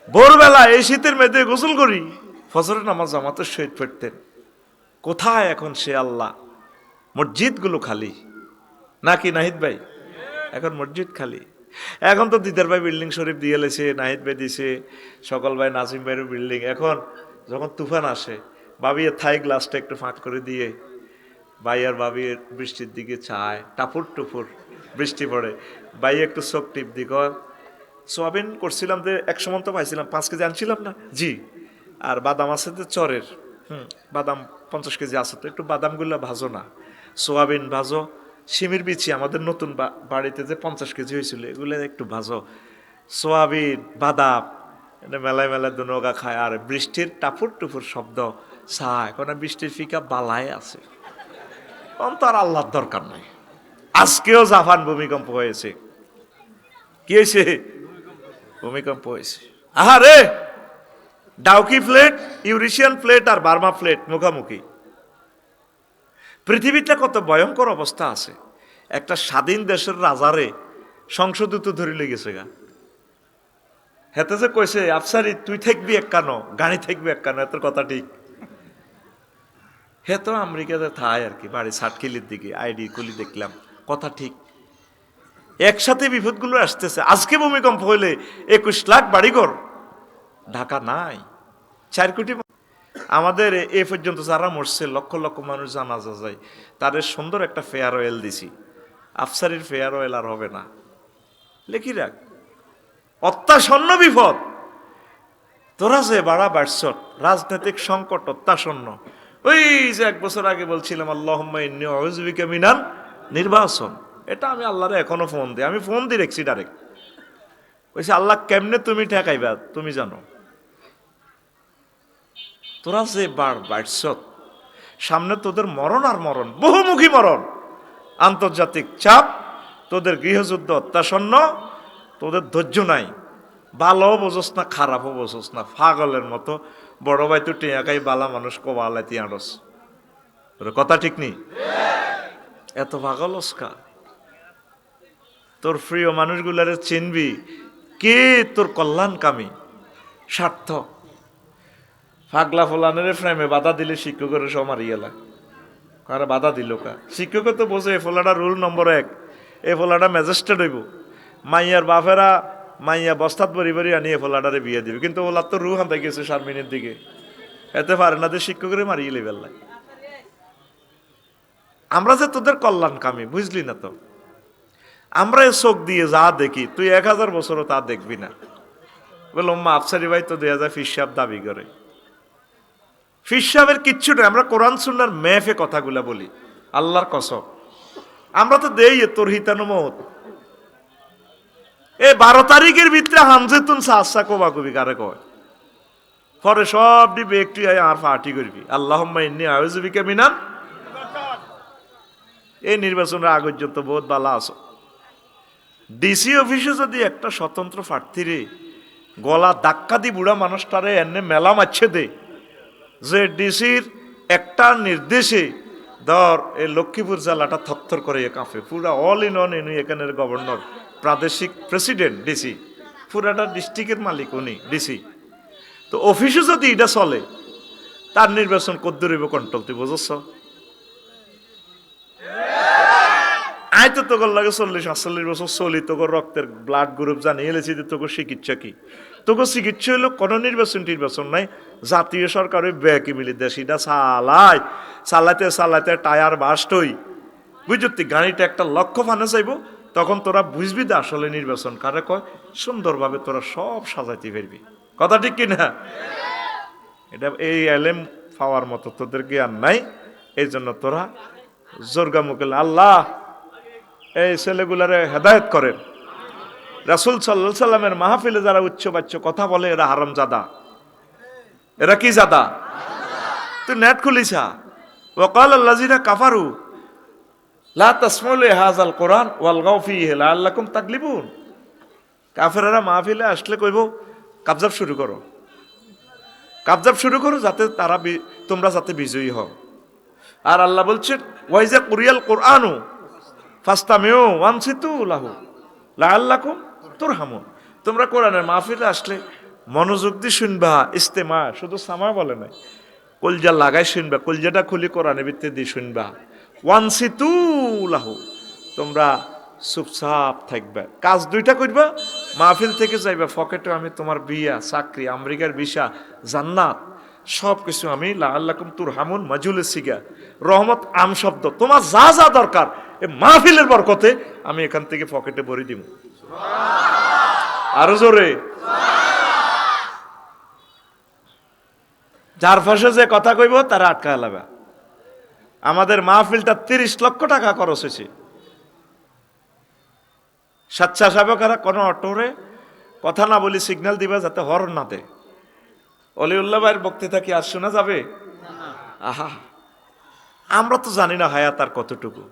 ভোরবেলা এই শীতের মেয়েতে গোসল করি, ফজরের নামাজ জামাতের সহিত পড়তেন। কোথায় এখন সে আল্লাহ? মসজিদগুলো খালি নাকি নাহিদ ভাই? এখন মসজিদ খালি। এখন তো দিদার ভাই বিল্ডিং শরীফ দিয়ে লেছে, নাহিদ ভাই দিছে, সকল ভাই নাজিম ভাইয়ের বিল্ডিং। এখন যখন তুফান আসে, বাবির থাই গ্লাসটা একটু ফাঁক করে দিয়ে ভাই আর বাবির বৃষ্টির দিকে চায়, টাপুর টুপুর বৃষ্টি পড়ে, ভাই একটু চোখ টিপ দিক। সোয়াবিন করছিলাম যে 100 মন তো পাইছিলাম, 5 কেজি আনছিলাম না জি। আর বাদাম আছে তো চরের, বাদাম 50 কেজি আছে, তো একটু বাদামগুলো ভাজো না, সোয়াবিন ভাজো, শিমের বিচি আমাদের নতুন বাড়িতে যে 50 কেজি হয়েছিল এগুলো একটু ভাজো, সোয়াবিন বাদাম মেলায় মেলায় দুনগা খায়। আর বৃষ্টির টাপুর টুপুর শব্দ চায়, এখন বৃষ্টির ফিকা বালায় আছে, তার আল্লাহর দরকার নাই। আজকেও জাপান ভূমিকম্প হয়েছে। কি হয়েছে? ভূমিকম্প হয়েছে। আহারে, ডাউকি প্লেট, ইউরেশিয়ান প্লেট আর বার্মা প্লেট মুখামুখি। পৃথিবীটা কত ভয়ঙ্কর অবস্থা আছে। একটা স্বাধীন দেশের রাজারে সংসদূত ধরে লেগেছে গা, হেতে যে কইছে আফসারি তুই থাকবি এক কানো, গাড়ি থাকবি এক কানো, এত কথা ঠিক। হে তো আমেরিকাতে থাই আর কি, বাড়ি সাটখিলির দিকে আইডি কুলি দেখলাম, কথা ঠিক। একসাথে বিপদগুলো আসতেছে। আজকে ভূমিকম্প হইলে 21 লাখ বাড়িঘর, ঢাকা নাই 4 কোটি। আমাদের এ পর্যন্ত যারা মরছে লক্ষ লক্ষ মানুষ জানাজা যায়, তাদের সুন্দর একটা ফেয়ার অয়েল দিছি। আফসারির ফেয়ার অয়েল আর হবে না, লেখি রাখ। অত্যাসন্ন বিপদ, তোরা যে বাড়া বাড়ছ, রাজনৈতিক সংকট অত্যাসন্ন। ওই যে 1 বছর আগে বলছিলাম আল্লাহুম্মা ইন্নী আউযু বিকা মিনান নির্বাচন, এটা আমি আল্লাহরে এখনো ফোন দিই, আমি ফোন দিয়ে রেখছি ডাইরেক্ট। বলছি আল্লাহ কেমনে তুমি ঠেকাইবা তুমি জানো। তোরা যে বাড়ছ, সামনে তোদের মরণ আর মরণ, বহুমুখী মরণ, আন্তর্জাতিক চাপ, তোদের গৃহযুদ্ধ অত্যাসন্ন, তোদের ধৈর্য নাই, ভালো বোঝস না খারাপও বোঝস না, পাগলের মতো বড় ভাই তো টিয়াকাই বালা মানুষ কোবালাই তিয়ারস, কথা ঠিক নেই? এত পাগল ওস্কা, তোর প্রিয় মানুষগুলারে চিনবি কে তোর কল্যাণকামী, স্বার্থ। পাগলা ফোলানের ফ্রেমে বাধা দিলে শিক্ষকের সব মারি গেলা, কারা বাধা দিল কা? শিক্ষক তো বোঝে এ ফোলাটা রুল নম্বর 1, এ ফোলাটা ম্যাজিস্ট্রেট হইব। মাইয়ার বাপেরা মাইয়া বস্তাত বরি বরি আনিয়ে ফোলাটারে বিয়ে দিবে, কিন্তু ওলার তো রুহ হান্তাই গেছে শারমিনের দিকে, এতে পারে না যে শিক্ষকের মারি গেলে বেল্লাই। আমরা যে তোদের কল্যাণকামী বুঝলি না তো, আমরা এ চোখ দিয়ে যা দেখি তুই 1000 বছরও তা দেখবি না। বললাম মা আফসারি ভাই তো 2000 ফিসাব দাবি করে, ফিসাবের কিচ্ছু নেই। আমরা কোরআন সুন্নাহর মেফে কথাগুলা বলি, আল্লাহর কসম। আমরা তো দেই তোর হিতানুমত। এই 12 তারিখের ভিতরে হামজেতুন সাহসা কোবা কবি কারে কয়, পরে সব দিবে একটু আর পার্টি করবি আল্লাহুম্মা ইন্নী আউযু বিকা মিনান। এই নির্বাচনের আগ পর্যন্ত বহুত বালা আছো। ডিসি অফিসে যদি একটা স্বতন্ত্র প্রার্থীরে গলা ধাক্কা দি বুড়া মানুষটারে এনে মেলা মারছে দে, যে ডিসির একটা নির্দেশে ধর এই লক্ষ্মীপুর জেলাটা থরথর করে কাঁপে, পুরা অল ইন অন এনে এখানের গভর্নর, প্রাদেশিক প্রেসিডেন্ট ডিসি, পুরাটা ডিস্ট্রিক্টের মালিক উনি ডিসি। তো অফিসে যদি এটা চলে, তার নির্বাচন কদ্দুর হইব কন্ট্রোল, তুই বুঝছ? আয় তো তোর লাগে 40-48 বছর চলি, তোর রক্তের ব্লাড গ্রুপ জানিয়ে এলেছি, তোর চিকিৎসা কি? তোর চিকিৎসা হইলো কোনো নির্বাচন নাই, জাতীয় সরকার ওই ব্যাকি মিলি দেশিটা চালাইতে চালাইতে টায়ার বাস্ট হই, বুঝতি গাড়িটা একটা লক্ষ্য ফানে চাইব, তখন তোরা বুঝবি না আসলে নির্বাচন কারে কয়। সুন্দরভাবে তোরা সব সাজাইতে পারবি, কথা ঠিক কিনা? এটা এই এলেম পাওয়ার মতো তোদের জ্ঞান নাই, এই জন্য তোরা জোরগা মুকেল। আল্লাহ এই ছেলেগুলারে হেদায়েত করেন। রাসূল সাল্লাল্লাহু আলাইহি সাল্লামের মাহফিলে যারা উচ্চ বাচ্চ কথা বলে, এরা হারামজাদা। এরা কি জাদা? তুই নেট খুলিছা, ওয়াকাল আল্লাযিনা কাফারু লা তাসমাউ লিহাযাল কুরআন ওয়ালগাউ ফীহি লাআল্লাকুম তাগলিবুন। কাফেররা মাহফিলে আসলে কইব কাবজাব শুরু করো, কাবজাব শুরু করো, যাতে তারা তোমরা যাতে বিজয়ী হও। আর আল্লাহ বলছেন ওয়াইজা কুরিয়াল কুরআনু ফাস্তামিউ ওয়ানসিতু লাহু লাআল্লাকুম তুরহামুন। তোমরা কোরআনের মাহফিলে আসলে মনোযোগ দিয়ে শুনবা, ইস্তেমা, শুধু সামা বলে নাই, কলজা লাগাই শুনবা, কলজাটা খুলি কোরআনের ভিতরে দিয়ে শুনবা। ওয়ানসিতু লাহু, তোমরা চুপচাপ থাকবে। কাজ দুইটা করবা, মাহফিল থেকে যাইবা, পকেটে আমি তোমার বিয়া, চাকরি, আমেরিকার ভিসা, জান্নাত সব কিছু আমি লাআল্লাকুম তুরহামুন মাজুলে সিগা, রহমত আম শব্দ, তোমার যা যা দরকার এই মাহফিলের বরকতে আমি এখান থেকে পকেটে ভরে দিব। আরো জোরে। যার ফাঁসে যে কথা কইব তারা আটকা লাগবে। আমাদের মাহফিলটা 30 লক্ষ টাকা খরচ হয়েছে। স্বেচ্ছাসেবকেরা কোনো অটোরে কথা না বলি সিগন্যাল দিবা যাতে হর্ন না দেয়। অলিউল্লাহ ভাইয়ের বক্তৃতা কি আর শোনা যাবে? আহা, আমরা তো জানি না হায়াত আর কতটুকু।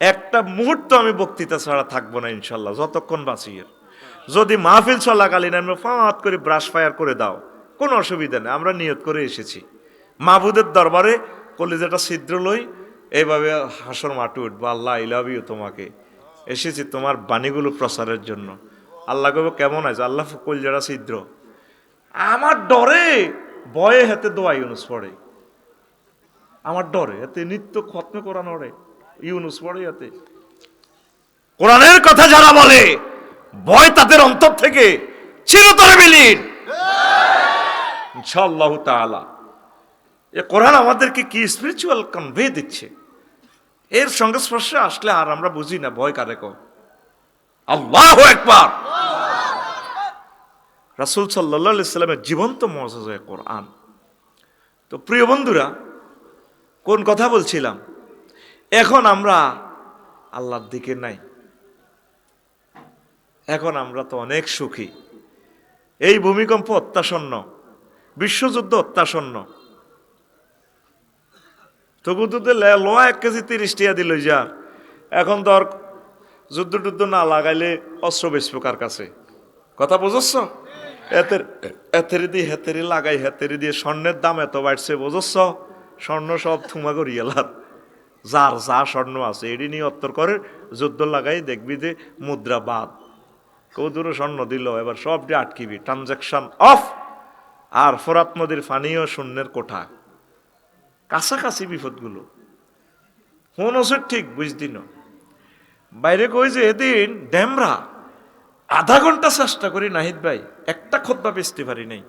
একটা মুহূর্ত আমি বক্তৃতা ছাড়া থাকবো না ইনশাল্লাহ, যতক্ষণ বাঁচি। যদি মাহফিল চলাকালীন আমরা ফাঁত করে ব্রাশ ফায়ার করে দাও, কোনো অসুবিধা নেই, আমরা নিয়ত করে এসেছি মাহবুদের দরবারে কলিজাটা ছিদ্র লই, এইভাবে হাসর মাঠে উঠবো, আল্লাহ আই লাভ ইউ, তোমাকে এসেছি তোমার বাণীগুলো প্রচারের জন্য। আল্লাহ কবে কেমন আছে? আল্লাহ কলিজাটা ছিদ্র। আমার ডরে ভয়ে হাতে দোয়া ইউনুস পড়ে, আমার ডরে এতে নিত্য খতমে করানো রে ইউনুস পড়ে, এতে কোরআনের কথা যারা বলে ভয় তাদের অন্তর থেকে চিরতরে বিলীন ইনশাআল্লাহু তাআলা। এ কোরআন আমাদেরকে কি স্পিরিচুয়াল কনভে দিচ্ছে, এর সংস্পর্শে আসলে আর আমরা বুঝি না ভয় কারে কয়। আল্লাহু আকবার। রাসূল সাল্লাল্লাহু আলাইহি সাল্লামের জীবন্ত মুজিজা কোরআন। তো প্রিয় বন্ধুরা, কোন কথা বলছিলাম? এখন আমরা আল্লাহর দিকে নাই, এখন আমরা তো অনেক সুখী। এই ভূমিকম্প অত্যাসন্ন, বিশ্বযুদ্ধ অত্যাসন্ন, তবু দুধে লোয়া 1 কেজি 30 টাকা দিল যার। এখন তো আর যুদ্ধ টুদ্ধ না লাগাইলে অস্ত্র বেচবো কার কাছে? কথা বুঝছ? এতেরি দিয়ে হেতেরি লাগাই, হেতেরি দিয়ে স্বর্ণের দাম এত বাড়ছে বুঝছ? স্বর্ণ সব থুমা করি এলার, যার যা স্বর্ণ আছে এটি নিয়ে অত্তর করে যুদ্ধ লাগাই, দেখবি যে মুদ্রা বাদ। কৌদুরো স্বর্ণ দিল, এবার সব দিয়ে আটকিবি, ট্রানজাকশন অফ। আর ফোরাত নদীর পানিও শূন্যের কোঠা, কাছাকাছি বিপদগুলো। ফোন ওসে ঠিক বুঝদিন বাইরে কই যে এদিন ড্যামরা আধা ঘন্টা চেষ্টা করি নাহিদ ভাই, একটা খুতবা বেচতে পারি নাই।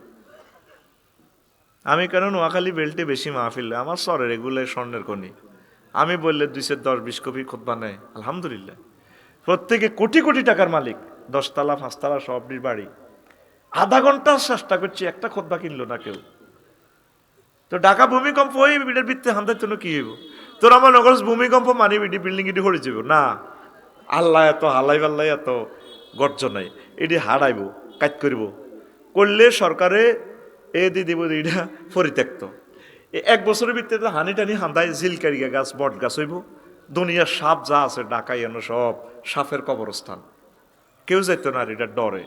আমি কেন নোয়াখালী বেল্টে বেশি মাহফিল, আমার সরের এগুলো স্বর্ণের কনি। আমি বললে 210-20 কপি খুতবা নেয়, আলহামদুলিল্লাহ। প্রত্যেকে কোটি কোটি টাকার মালিক, 10 তলা 5 তলা সবটির বাড়ি। আধা ঘন্টা চেষ্টা করছি, একটা খুতবা কিনলো না কেউ। তো ঢাকা ভূমিকম্প ওই বিটের ভিত্তি হান্দার জন্য কি হইব? তোর আমার নগর ভূমিকম্প মানি বিটি বিল্ডিং এটি হরে যাব না। আল্লাহ এত হালাই পাল্লাই এত গর্জ নাই, এটি হারাইব, কাজ করিব, করলে সরকারে এ দিয়ে দিব, এটা পরিত্যক্ত। 1 বছরের ভিত্তিতে হানি টানি হান্দায় জিলকারিয়া গাছ, বট গাছ হইব। দুনিয়ার সাপ যা আছে ঢাকায় এনো সব সাপের কবরস্থান, কেউ যাইতো না, এটা ডরে।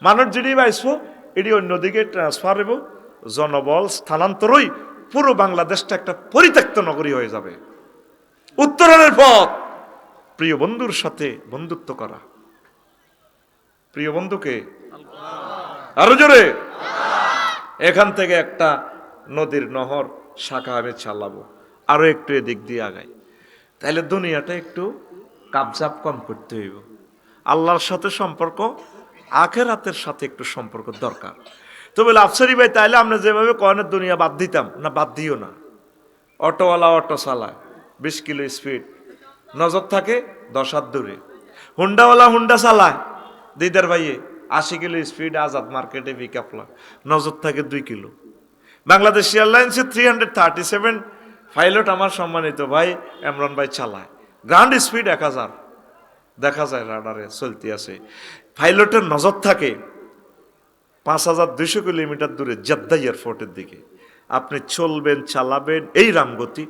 মানুষ যেটি বাইসবো এটি অন্যদিকে ট্রান্সফার হইব, জনবল স্থানান্তরই পুরো বাংলাদেশটা একটা পরিত্যক্ত নগরী হয়ে যাবে। উত্তরণের পথ প্রিয় বন্ধুর সাথে বন্ধুত্ব করা। প্রিয় বন্ধুকে আরো জোরে, এখান থেকে একটা নদীর নহর শাখা আমি চালাবো, আরো একটু এদিক দিয়ে আগাই, তাহলে দুনিয়াটা একটু কাবজাব কম করতে হইব। আল্লাহর সাথে সম্পর্ক, আখিরাতের সাথে একটু সম্পর্ক দরকার। তো বলে আফসারি ভাই, তাইলে আমরা যেভাবে কয়নের দুনিয়া বাদ দিতাম না, বাদ দিও না। অটোওয়ালা অটো চালায় 20 কিলো স্পিড, নজর থাকে 10 হাত দূরে। হুন্ডাওয়ালা হুন্ডা চালায় দিদার ভাইয়ে 80 কিলো স্পিড, আজাদ মার্কেটে পিকআপলা, নজর থাকে 2 কিলো। বাংলাদেশ এয়ারলাইন্সের 337 পাইলট আমার সম্মানিত ভাই এমরান ভাই চালায়, গ্রাউন্ড স্পিড 1000 দেখা যায়, রাডারে চলতে আছে। পাইলটের নজর থাকে 5200 কিলোমিটার দূরে জেদ্দা এয়ারপোর্টের দিকে। আপনি চলবেন, চালাবেন এই রামগতি,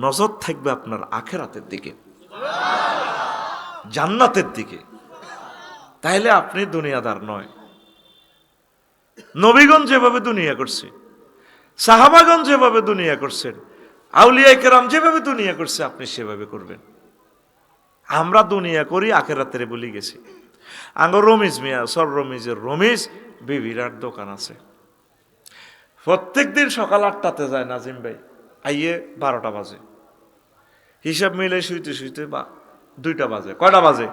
নজর থাকবে আপনার আখিরাতের দিকে, জান্নাতের দিকে। তাইলে আপনি দুনিয়াদার নয়। নবীগণ যেভাবে দুনিয়া করছে, সাহাবাগণ যেভাবে দুনিয়া করছেন, আউলিয়া কেরাম যেভাবে দুনিয়া করছে, আপনি সেভাবে করবেন। আমরা দুনিয়া করি আখিরাতের বলি গেছি। আঙ্গ রমিজ মিয়া, সর রমিজের রমিজ বিবিরার দোকান আছে, প্রত্যেক দিন সকাল 8টাতে যায় নাজিম ভাই, আইয়ে 12টা বাজে, হিসাব মিলে শুইতে শুইতে বা 2টা বাজে। কয়টা বাজে?